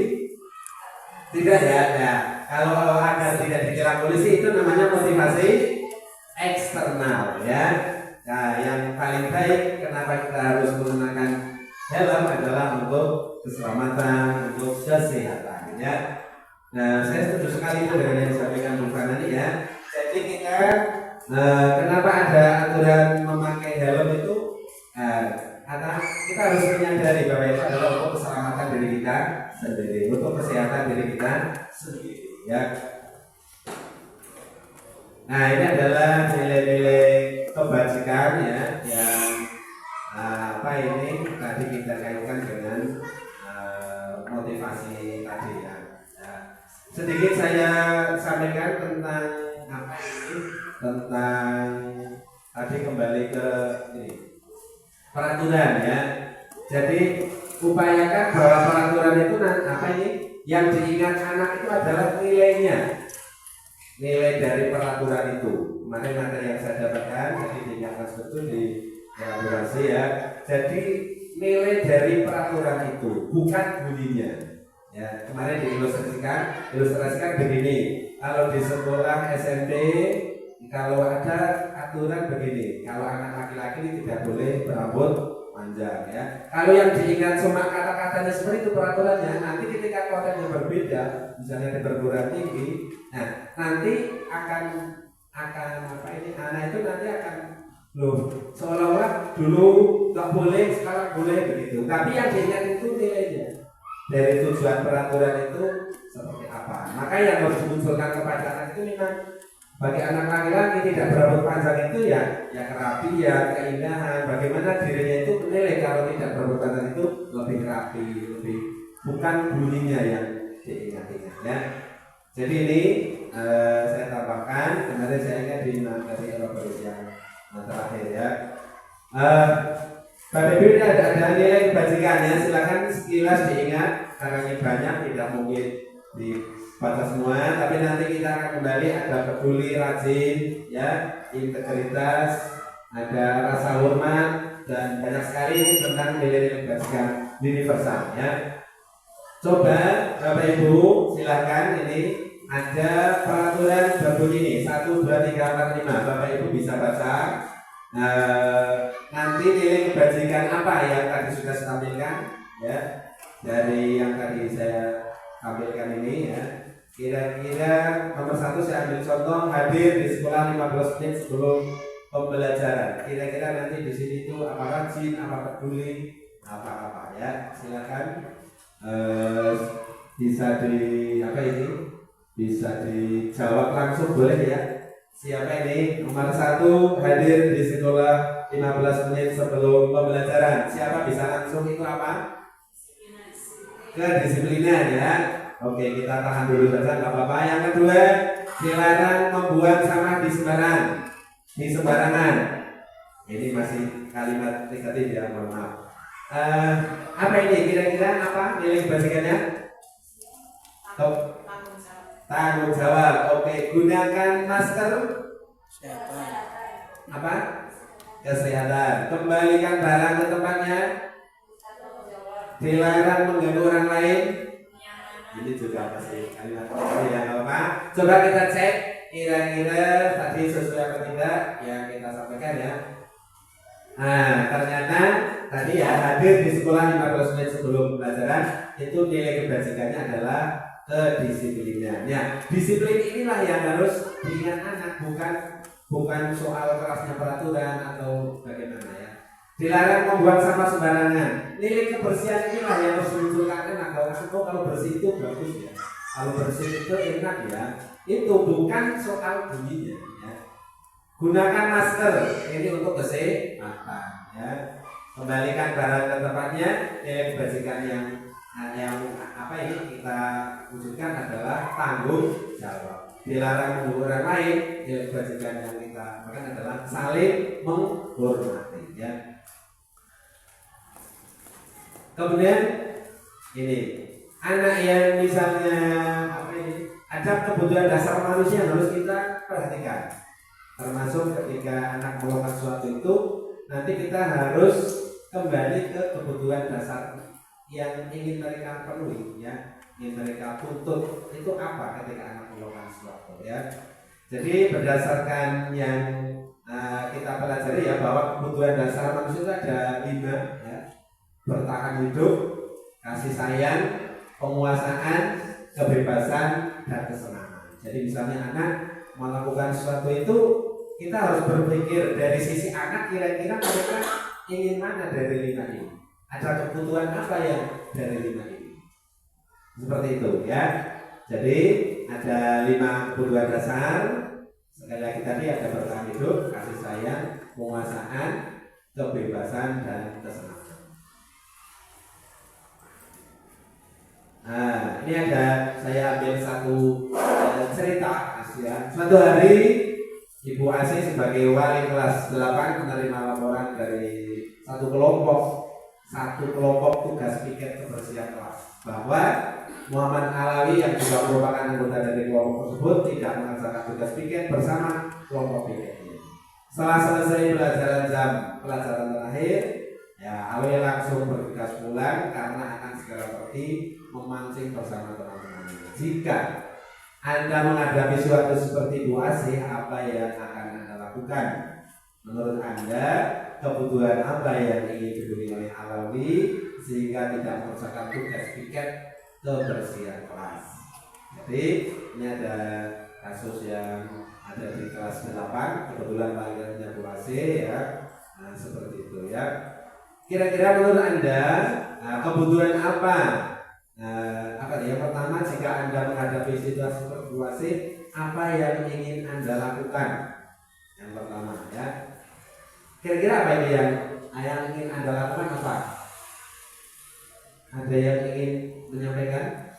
Tidak, ya, ya. Kalau agar tidak ditilang polisi itu namanya motivasi eksternal, ya. Nah, yang paling baik kenapa kita harus menggunakan helm adalah untuk keselamatan, untuk kesehatan, ya. Nah, saya setuju sekali itu dengan yang disampaikan Bu Fanani, ya. Jadi kita kenapa ada aturan memakai helm itu? Karena kita harus menyadari bahwa itu adalah untuk keselamatan diri kita sendiri, untuk kesehatan diri kita sendiri, ya. Nah, ini adalah nilai-nilai kebajikan, ya, yang ini tadi kita kaitkan dengan motivasi tadi, ya. Sedikit saya sampaikan tentang tentang tadi kembali ke ini, peraturan, ya. Jadi upayakan bahwa peraturan itu yang diingat anak itu adalah nilainya, nilai dari peraturan itu. Kemarin ada yang saya dapatkan, jadi diingatkan betul di elaborasi, ya. Jadi nilai dari peraturan itu bukan bunyinya. Ya, kemarin diilustrasikan begini. Kalau di sekolah SMP, kalau ada aturan begini, kalau anak laki-laki tidak boleh berambut panjang, ya. Kalau yang diingat cuma kata-katanya seperti itu peraturannya, nanti ketika konten yang berbeda, misalnya di perguruan tinggi, nah nanti akan anak itu nanti akan seolah-olah dulu nggak boleh, sekarang boleh, begitu. Tapi yang diingat itu nilainya. Dari tujuan peraturan itu seperti apa. Maka yang harus dimunculkan kepada anak itu memang bagi anak laki-laki tidak berambut panjang itu ya kerapian, keindahan. Bagaimana dirinya itu menilai kalau tidak berambut panjang itu lebih rapi, lebih bukan bunyinya yang diingat-ingat, ya. Jadi ini saya tambahkan, kemarin saya ingat di materi elaborasi yang terakhir, ya. Bapak Ibu, ini ada nilai kebajikannya, silakan sekilas diingat karena ini banyak, tidak mungkin dibaca semua, tapi nanti kita akan kembali ada peduli, rajin, ya, integritas, ada rasa hormat, dan banyak sekali ini tentang nilai-nilai kebajikan universal, ya. Coba Bapak Ibu silakan, ini ada peraturan berbunyi ini 1, 2, 3, 4, 5. Bapak Ibu bisa baca. Nanti nilai kebajikan apa yang tadi sudah saya tampilkan, ya, dari yang tadi saya tampilkan ini, ya. Kira-kira nomor 1 saya ambil contoh, hadir di sekolah 15 menit sebelum pembelajaran. Kira-kira nanti di sini itu apa rajin, apa peduli, apa-apa, ya. Silakan bisa bisa dijawab langsung, boleh ya. Siapa ini? Nomor 1 hadir di sekolah 15 menit sebelum pembelajaran. Siapa bisa langsung itu apa? Kedisiplinan, ya. Oke, kita tahan dulu saja, nggak apa-apa. Yang kedua, dilarang membuang sampah di sembarangan. Ini masih kalimat negatif, ya, mohon maaf. Apa ini? Kira-kira apa nilai kebajikannya? Tanggung jawab. Oke, gunakan masker. Apa? Kesehatan. Kembalikan barang ke tempatnya. Dilarang mengganggu orang lain. Ini juga masih kalimat yang apa? Coba kita cek kira-kira tadi sesuai apa tidak yang kita sampaikan, ya. Nah, ternyata tadi, ya, hadir di sekolah 15 menit sebelum pembelajaran itu nilai kebajikannya adalah kedisiplinan. Ya, disiplin inilah yang harus diingat anak, bukan soal kerasnya peraturan atau bagaimana, ya. Dilarang membuang sampah sembarangan. Nilai kebersihan inilah yang harus dimunculkan anak. Kalau bersih itu bagus, ya. Kalau bersih itu enak, ya. Itu bukan soal bunyinya, ya. Gunakan masker ini untuk kesehatan, ya. Kembalikan barang ke tempatnya. Nilai kebajikan yang apa ini kita wujudkan adalah tanggung jawab. Dilarang mengganggu orang lain. Nilai kebajikan yang kita makan adalah saling menghormati, ya. Kemudian ini anak yang misalnya apa ini, ada kebutuhan dasar manusia yang harus kita perhatikan, termasuk ketika anak melakukan sesuatu itu nanti kita harus kembali ke kebutuhan dasar yang ingin mereka penuhi, ya, ingin mereka tuntut itu apa ketika anak melakukan sesuatu, ya. Jadi berdasarkan yang kita pelajari, ya, bahwa kebutuhan dasar manusia itu ada 5, ya. Bertahan hidup, kasih sayang, penguasaan, kebebasan, dan kesenangan. Jadi misalnya anak melakukan sesuatu itu, kita harus berpikir dari sisi anak, kira-kira mereka ingin mana dari 5 ini. Ada kebutuhan apa yang dari 5 ini? Seperti itu, ya. Jadi ada 5 kebutuhan dasar. Sekali lagi tadi ada bertahan hidup, kasih sayang, penguasaan, kebebasan, dan kesenangan. Nah, ini ada saya ambil satu cerita, ya. Suatu hari Ibu Asih sebagai wali kelas 8 menerima laporan dari satu kelompok tugas piket kebersihan kelas bahwa Muhammad Alawi yang juga merupakan anggota dari kelompok tersebut tidak melaksanakan tugas piket bersama kelompok piket ini. Setelah selesai pelajaran terakhir, ya, Alawi langsung bergegas pulang karena akan segera pergi memancing bersama teman-teman. Jika Anda menghadapi suatu seperti Bu Asih, apa yang akan Anda lakukan? Menurut Anda, kebutuhan apa yang ingin dipenuhi oleh Alawi sehingga tidak mengerjakan tugas piket kebersihan kelas? Jadi ini ada kasus yang ada di kelas 8, kebetulan panggilannya Bu Asih, ya. Nah, seperti itu, ya. Kira-kira menurut Anda kebutuhan apa? Yang pertama, jika Anda menghadapi situasi situasi, apa yang ingin Anda lakukan? Yang pertama, ya. Kira-kira apa ini yang ingin Anda lakukan apa? Ada yang ingin menyampaikan?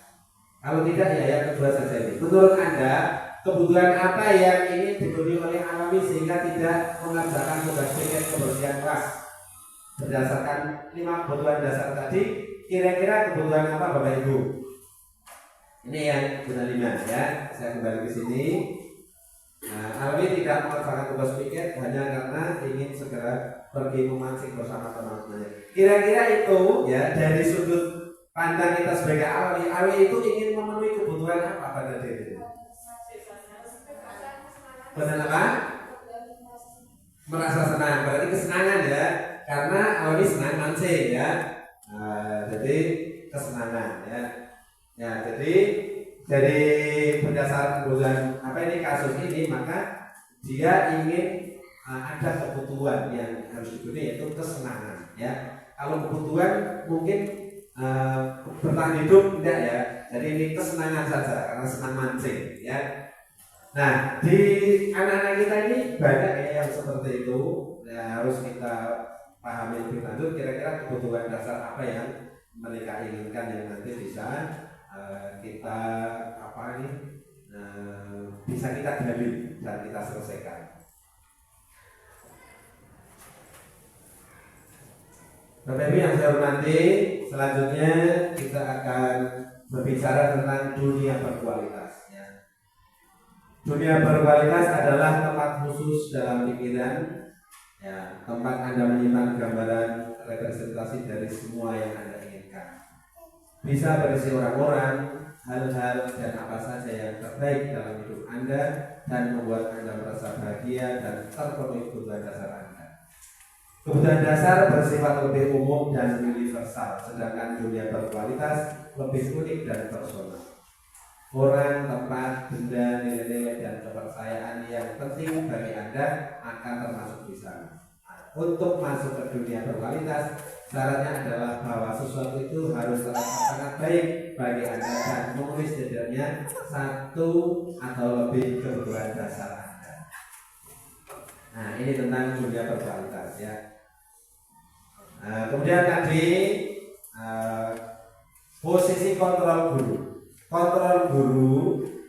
Kalau tidak, ya yang kedua saja ini. Menurut Anda, kebutuhan apa yang ingin dipenuhi oleh Alawi sehingga tidak mengerjakan tugas piket kebersihan kelas? berdasarkan 5 kebutuhan dasar tadi, kira-kira kebutuhan apa Bapak Ibu? Ini yang zona 5 ya. Saya kembali ke sini. Nah, Alwi tidak mengerjakan tugas pikir hanya karena ingin segera pergi memancing bersama teman-temannya. Kira-kira itu ya dari sudut pandang kita sebagai Alwi itu ingin memenuhi kebutuhan apa pada diri? Benar apa? Merasa senang, berarti kesenangan ya. Karena Alwi senang mancing ya. Jadi kesenangan ya. Ya, jadi dari berdasarkan kebutuhan kasus ini, maka dia ingin ada kebutuhan yang harus dipenuhi, yaitu kesenangan ya. Kalau kebutuhan mungkin bertahan hidup tidak ya. Jadi ini kesenangan saja karena senang mancing ya. Nah, di anak-anak kita ini banyak ya yang seperti itu ya, harus kita pahami lebih lanjut kira-kira kebutuhan dasar apa yang mereka inginkan yang nanti bisa kita bisa kita gali dan kita selesaikan. Bapak Ibu yang saya hormati, selanjutnya kita akan berbicara tentang dunia berkualitas. Ya. Dunia berkualitas adalah tempat khusus dalam pikiran, ya, tempat Anda menyimpan gambaran representasi dari semua yang Anda inginkan. Bisa berisi orang-orang, hal-hal dan apa saja yang terbaik dalam hidup Anda dan membuat Anda merasa bahagia dan terpenuhi kebutuhan dasar Anda. Kebutuhan dasar bersifat lebih umum dan universal, sedangkan dunia berkualitas lebih unik dan personal. Orang, tempat, benda, nilai-nilai dan kepercayaan yang penting bagi Anda akan termasuk di sana. Untuk masuk ke dunia berkualitas, syaratnya adalah bahwa sesuatu itu harus terasa sangat baik bagi Anda dan memenuhi setidaknya satu atau lebih kebutuhan dasar Anda. Nah, ini tentang dunia berkualitas ya. Kemudian tadi posisi kontrol guru. Kontrol guru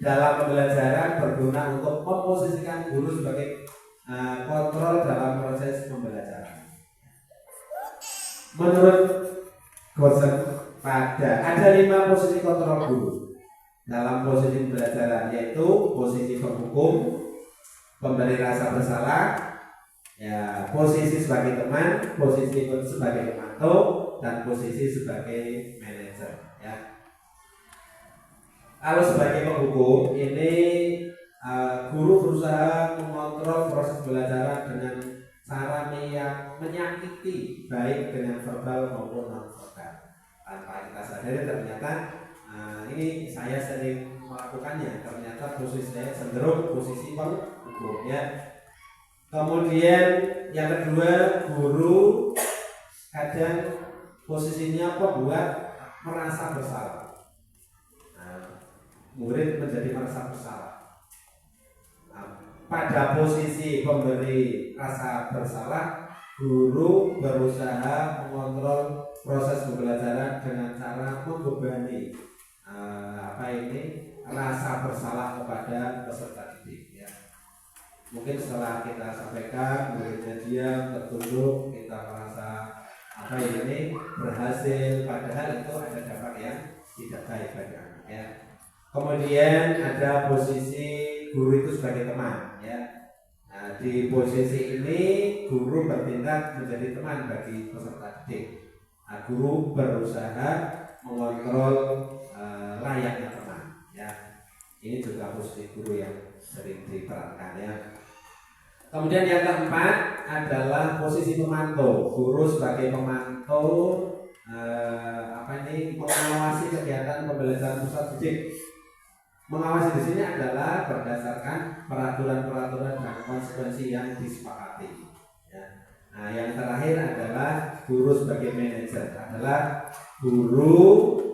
dalam pembelajaran berguna untuk memposisikan guru sebagai kontrol dalam proses pembelajaran. Menurut Gosen ada 5 posisi kontrol guru dalam posisi pembelajaran, yaitu posisi penghukum, pemberi rasa bersalah, ya, posisi sebagai teman, posisi sebagai pemantau, dan posisi sebagai manajer. Ya. Kalau sebagai penghukum ini guru berusaha mengontrol proses pembelajaran dengan cara menyakiti baik dengan verbal maupun non verbal. Tanpa kita sadari ternyata ini saya sering melakukannya. Ternyata posisi saya cenderung posisi penghukum ya. Kemudian yang kedua, guru kadang posisinya pembuat merasa bersalah. Murid menjadi merasa bersalah. Pada posisi pemberi rasa bersalah, guru berusaha mengontrol proses pembelajaran dengan cara membebani rasa bersalah kepada peserta didik. Ya. Mungkin setelah kita sampaikan, muridnya diam, tertunduk, kita merasa berhasil, padahal itu ada dampak yang tidak baik bagi anak. Ya. Kemudian ada posisi guru itu sebagai teman, ya. Nah, di posisi ini guru bertindak menjadi teman bagi peserta didik. Nah, guru berusaha mengontrol layaknya teman, ya. Ini juga posisi guru yang sering diperankan, ya. Kemudian yang keempat adalah posisi pemantau. Guru sebagai pemantau mengawasi kegiatan pembelajaran pusat didik. Mengawasi di sini adalah berdasarkan peraturan-peraturan dan konsekuensi yang disepakati. Ya. Nah, yang terakhir adalah guru sebagai manajer, adalah guru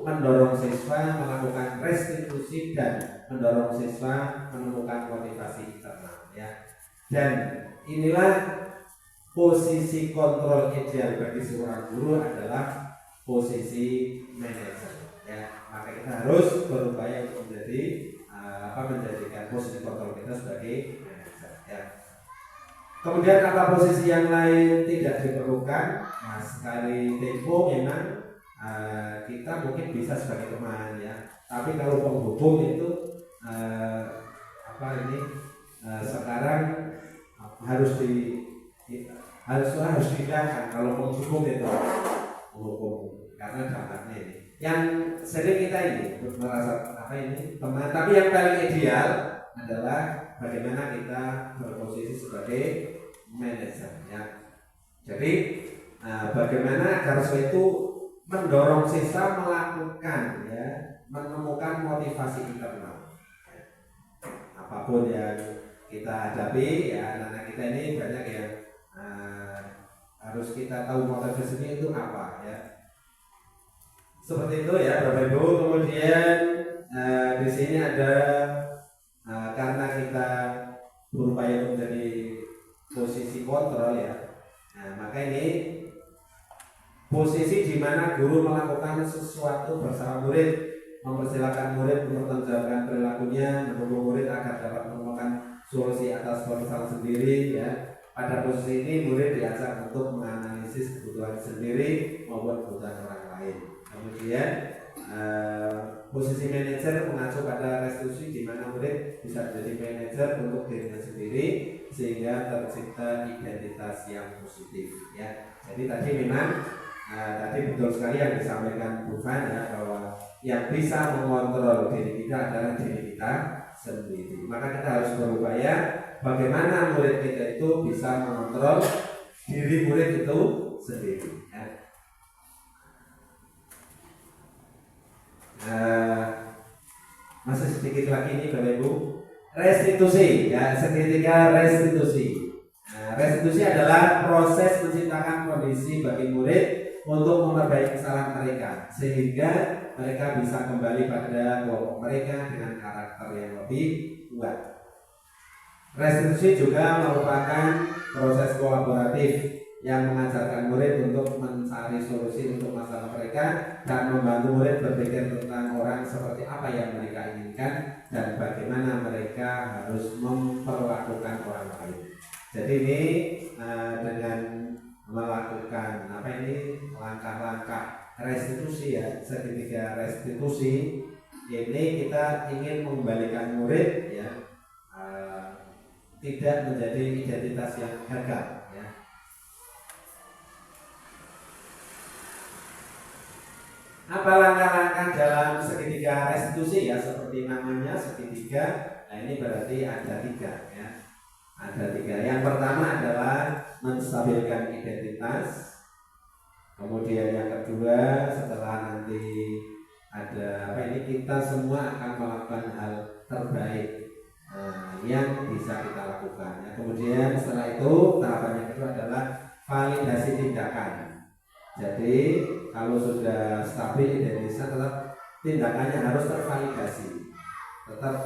mendorong siswa melakukan restitusi dan mendorong siswa menemukan motivasi internal. Ya. Dan inilah posisi kontrol ideal bagi seorang guru adalah posisi manajer. Ya, maka kita harus berupaya untuk menjadikan posisi kontrol kita sebagai manajer. Ya. Kemudian apa posisi yang lain tidak diperlukan? Nah, sekali tempo memang kita mungkin bisa sebagai teman ya. Tapi kalau penghubung itu sekarang harus harus dihilangkan kalau menghubung itu menghubung karena dampaknya ini. Yang sering kita ini merasa teman, tapi yang paling ideal adalah bagaimana kita berposisi sebagai manajer ya. Jadi bagaimana agar itu mendorong siswa melakukan ya, menemukan motivasi internal ya. Apapun yang kita hadapi ya, anak-anak kita ini banyak yang harus kita tahu motivasinya itu apa ya. Seperti itu ya Bapak Ibu. Kemudian di sini ada karena kita berupaya menjadi posisi kontrol ya. Nah, maka ini posisi di mana guru melakukan sesuatu bersama murid, mempersilahkan murid mempertanggungjawabkan perilakunya, mendukung murid agar dapat menemukan solusi atas permasalahan sendiri ya. Pada posisi ini murid diajak untuk menganalisis kebutuhan sendiri maupun kebutuhan orang lain. Kemudian posisi manajer mengacu pada restitusi di mana murid bisa menjadi manajer untuk dirinya sendiri sehingga tercipta identitas yang positif ya. Jadi tadi memang tadi betul sekali yang disampaikan Bu Fan ya, bahwa yang bisa mengontrol diri kita adalah diri kita sendiri. Maka kita harus berupaya bagaimana murid kita itu bisa mengontrol diri murid itu sendiri ya. Masih sedikit lagi ini Bapak Ibu, restitusi ya, segitiga restitusi. Restitusi adalah proses menciptakan kondisi bagi murid untuk memperbaiki kesalahan mereka sehingga mereka bisa kembali pada kelompok mereka dengan karakter yang lebih kuat. Restitusi juga merupakan proses kolaboratif yang mengajarkan murid untuk mencari solusi untuk masalah mereka dan membantu murid berpikir tentang orang seperti apa yang mereka inginkan dan bagaimana mereka harus memperlakukan orang lain. Jadi ini dengan melakukan langkah-langkah restitusi ya, segitiga restitusi ini kita ingin mengembalikan murid ya, tidak menjadi identitas yang gagal ya. Apa langkah-langkah dalam segitiga restitusi ya, seperti namanya segitiga. Nah ini berarti ada 3 ya. Ada 3. Yang pertama adalah menstabilkan identitas. Kemudian yang kedua, setelah nanti ada kita semua akan melakukan hal terbaik yang bisa kita lakukan ya. Kemudian setelah itu tahapan yang kedua adalah validasi tindakan. Jadi kalau sudah stabil identitas, tetap tindakannya harus tervalidasi. Tetap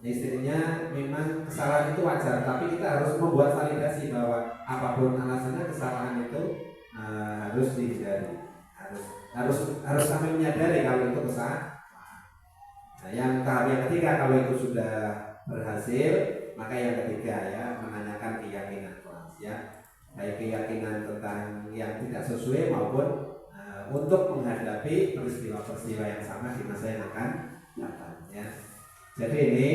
istilahnya memang kesalahan itu wajar, tapi kita harus membuat validasi bahwa apapun alasannya kesalahan itu harus dihindari, harus sampai menyadari kalau itu kesalahan. Nah, yang tahap yang ketiga kalau itu sudah berhasil, maka yang ketiga ya, menanyakan keyakinan kelas ya, baik keyakinan tentang yang tidak sesuai maupun untuk menghadapi peristiwa-peristiwa yang sama di masa yang akan datang ya. Jadi ini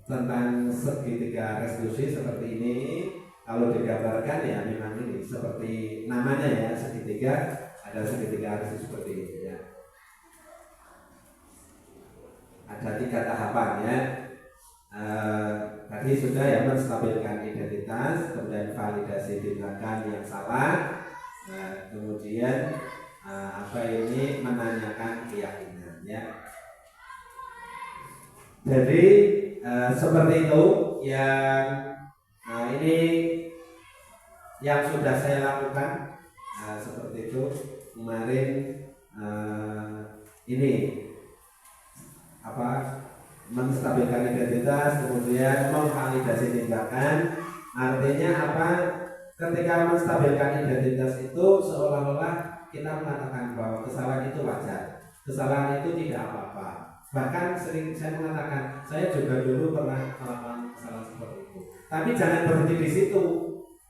tentang segitiga restitusi seperti ini. Kalau digambarkan ya memang ini seperti namanya ya, segitiga, ada segitiga restitusi seperti ini ya. Ada 3 tahapan ya. Tadi sudah ya, menstabilkan identitas, kemudian validasi tindakan yang salah, kemudian menanyakan keyakinan ya. Jadi seperti itu yang ini yang sudah saya lakukan seperti itu kemarin. Ini menstabilkan identitas, kemudian memvalidasi tindakan. Artinya apa? Ketika menstabilkan identitas itu seolah-olah kita mengatakan bahwa kesalahan itu wajar, kesalahan itu tidak apa-apa. Bahkan sering saya mengatakan, saya juga dulu pernah melakukan kesalahan seperti itu. Tapi jangan berhenti di situ.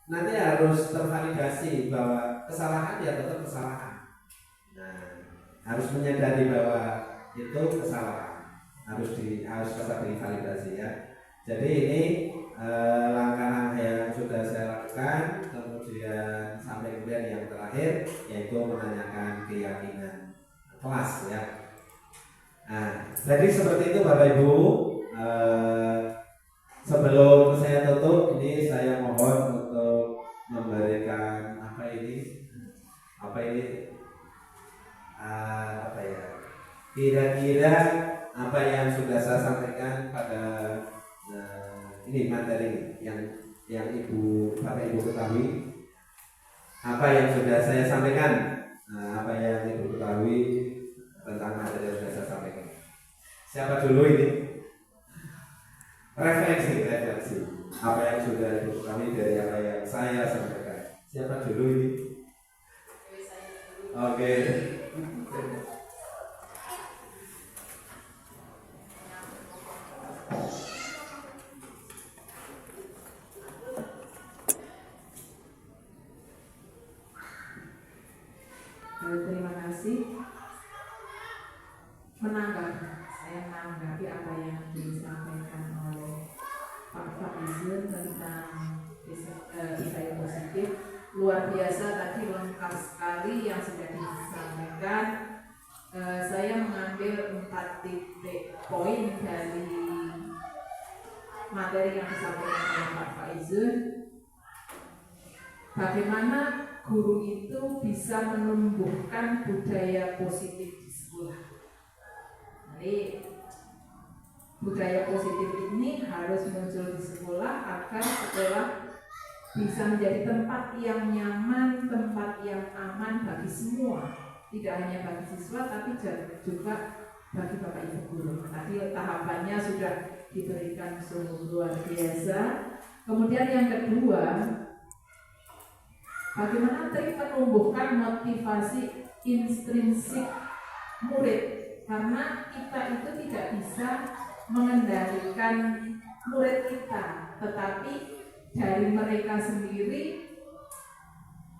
Nanti harus tervalidasi bahwa kesalahan ya tetap kesalahan. Nah, harus menyadari bahwa itu kesalahan. Harus tetap divalidasi ya. Jadi ini langkah-langkah yang sudah saya lakukan, kemudian sampai kemudian yang terakhir yaitu menanyakan keyakinan kelas ya. Nah, jadi seperti itu Bapak Ibu. Sebelum saya tutup, ini saya mohon untuk memberikan apa ya? Kira-kira apa yang sudah saya sampaikan pada ini materi yang Bapak Ibu ketahui, apa yang sudah saya sampaikan, apa yang Ibu ketahui tentang materi yang sudah saya sampaikan. Siapa dulu ini? Refleksi apa yang sudah Ibu ketahui dari apa yang saya sampaikan. Siapa dulu ini? Oke. Terima kasih. Saya menanggapi apa yang disampaikan oleh Pak Faizu tentang Isaya positif. Luar biasa tadi, lengkap sekali yang sudah disampaikan. Saya mengambil 4 titik poin dari materi yang disampaikan oleh Pak Faizu. Bagaimana guru itu bisa menumbuhkan budaya positif di sekolah. Jadi budaya positif ini harus muncul di sekolah agar sekolah bisa menjadi tempat yang nyaman, tempat yang aman bagi semua. Tidak hanya bagi siswa tapi juga bagi Bapak Ibu guru. Tadi tahapannya sudah diberikan sungguh luar biasa. Kemudian yang kedua, bagaimana trik menumbuhkan motivasi intrinsik murid, karena kita itu tidak bisa mengendalikan murid kita, tetapi dari mereka sendiri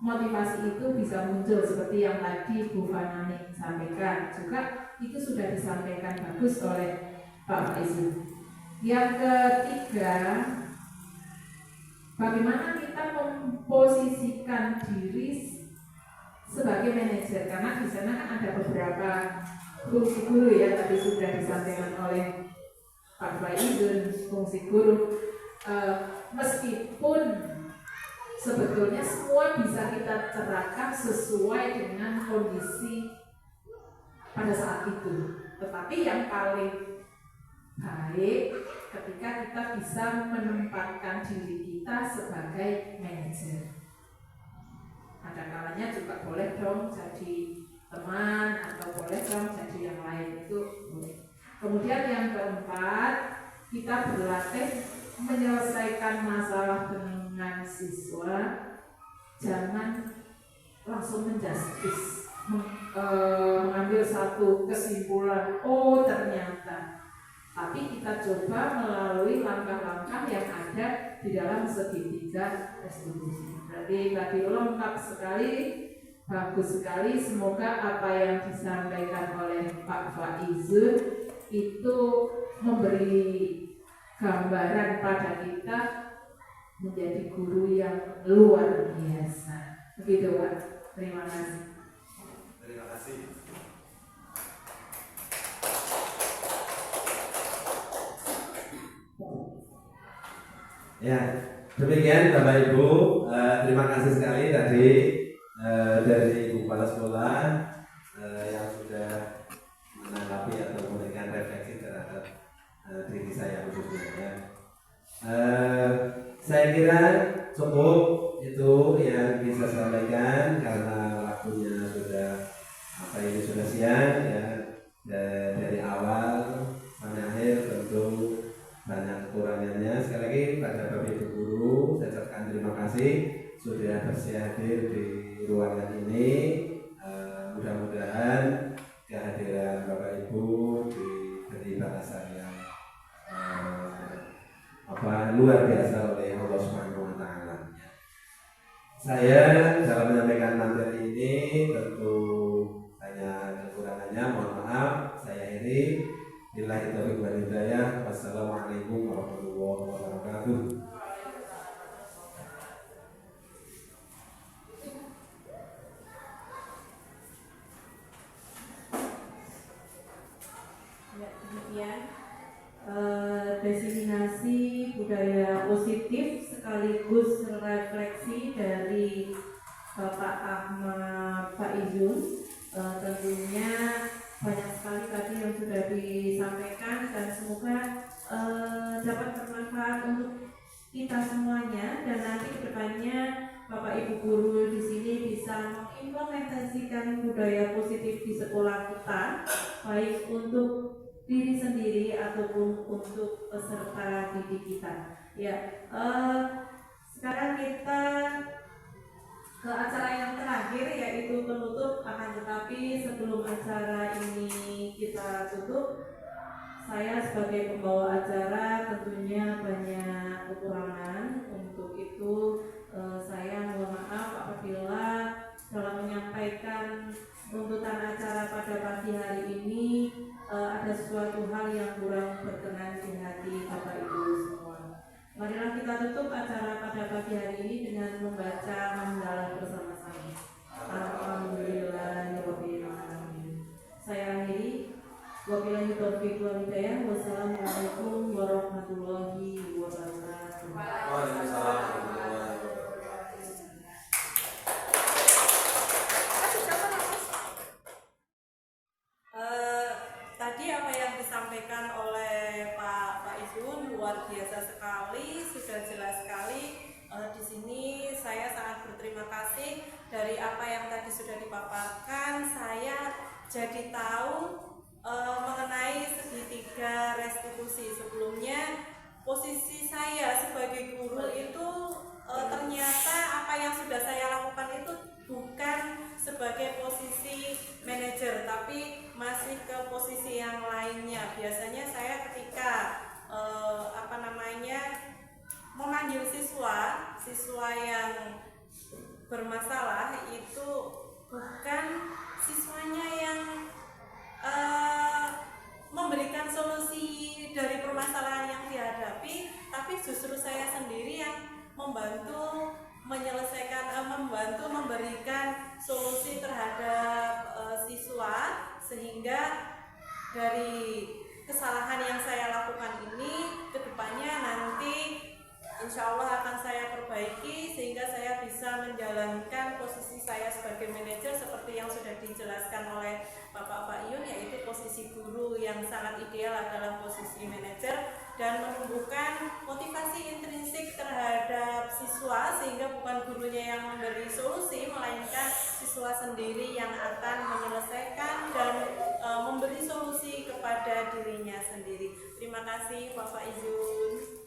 motivasi itu bisa muncul seperti yang tadi Bu Fanani sampaikan, juga itu sudah disampaikan bagus oleh Pak Faizu. Yang ketiga, bagaimana kita memposisikan diri sebagai manajer, karena di sana kan ada beberapa fungsi guru ya, tadi sudah disampaikan oleh Pak Faizu, fungsi guru. Meskipun sebetulnya semua bisa kita cerahkan sesuai dengan kondisi pada saat itu, tetapi yang paling baik ketika kita bisa menempatkan diri kita sebagai manajer. Ada kalanya juga boleh dong jadi teman atau boleh dong jadi yang lain, itu boleh. Kemudian yang keempat, kita berlatih menyelesaikan masalah dengan siswa, jangan langsung menjustis, mengambil satu kesimpulan, oh ternyata, tapi kita coba melalui langkah-langkah yang ada di dalam segitiga restitusi. Berarti tadi lengkap sekali, bagus sekali. Semoga apa yang disampaikan oleh Pak Faizu itu memberi gambaran pada kita menjadi guru yang luar biasa. Begitu Pak. Terima kasih. Terima kasih. Ya, demikian Bapak Ibu. Terima kasih sekali tadi dari Ibu Kepala Sekolah yang sudah menanggapi atau memberikan refleksi terhadap diri saya khususnya. Saya kira cukup itu yang bisa saya sampaikan karena waktunya sudah siang ya. Dari awal sampai akhir tentu banyak kekurangannya. Sekali lagi pada Bapak Ibu guru saya ucapkan terima kasih sudah bersedia hadir di ruangan ini. Mudah-mudahan kehadiran Bapak Ibu di dari balasan yang luar biasa oleh Allah Subhanahu wa Ta'ala. Saya dalam menyampaikan materi ini tentu hanya kekurangannya, mohon maaf. Saya akhiri. Billahi taufiq wal hidayah. Wassalamualaikum warahmatullahi wabarakatuh. Ya, demikian definisi budaya positif sekaligus refleksi dari Bapak Ahmad Faizun. Tentunya banyak sekali tadi yang sudah disampaikan dan semoga dapat bermanfaat untuk kita semuanya, dan nanti kedepannya Bapak Ibu guru di sini bisa mengimplementasikan budaya positif di sekolah kita, baik untuk diri sendiri ataupun untuk peserta didik kita. Ya, sekarang kita ke acara yang terakhir, yaitu penutup. Akan tetapi sebelum acara ini kita tutup, saya sebagai pembawa acara tentunya banyak kekurangan. Untuk itu saya mohon maaf apabila dalam menyampaikan tuntutan acara pada pagi hari ini ada sesuatu hal yang kurang berkenan di hati Bapak Ibu semua. Marilah kita tutup acara pada pagi hari ini dengan membaca hamdalah bersama-sama. Alhamdulillahirabbil alamin. Saya akhiri. Wabillahi taufiq wal hidayah. Wassalamualaikum warahmatullahi wabarakatuh. Waalaikumsalam warahmatullahi wabarakatuh. Tadi apa yang disampaikan oleh Pak Faizun luar biasa sekali, sudah jelas sekali. Di sini saya sangat berterima kasih dari apa yang tadi sudah dipaparkan. Saya jadi tahu mengenai segitiga restitusi. Sebelumnya posisi saya sebagai guru itu ternyata apa yang sudah saya lakukan itu bukan sebagai posisi manajer, tapi masih ke posisi yang lainnya. Biasanya saya ketika memanggil siswa yang bermasalah itu bukan siswanya yang memberikan solusi dari permasalahan yang dihadapi, tapi justru saya sendiri yang membantu menyelesaikan, membantu memberikan solusi terhadap siswa, sehingga dari kesalahan yang saya lakukan ini kedepannya nanti insya Allah akan saya perbaiki, sehingga saya bisa menjalankan posisi saya sebagai manajer seperti yang sudah dijelaskan oleh Bapak Yun, yaitu posisi guru yang sangat ideal adalah posisi manajer, dan menumbuhkan motivasi intrinsik terhadap siswa, sehingga bukan gurunya yang memberi solusi, melainkan siswa sendiri yang akan menyelesaikan dan memberi solusi kepada dirinya sendiri. Terima kasih Bapak Izun.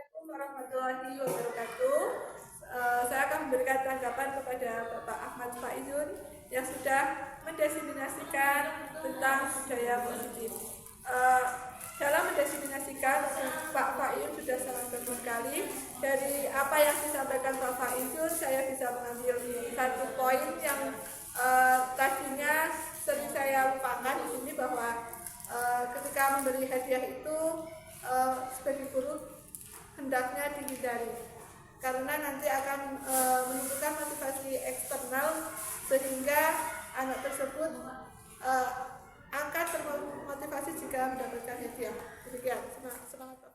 Assalamualaikum warahmatullahi wabarakatuh. Saya akan memberikan tanggapan kepada Bapak Ahmad Faizun yang sudah mendefinisikan tentang budaya positif. Dalam mendefinisikan, Pak Faizun sudah sangat bagus sekali. Dari apa yang disampaikan Pak Faizun, saya bisa mengambil satu poin yang tadinya sering saya lupakan di sini, bahwa ketika memberi hadiah itu sebagai guru hendaknya dihindari, karena nanti akan menunjukkan motivasi eksternal sehingga anak tersebut akan termotivasi jika mendapatkan hadiah. Demikian, semangat.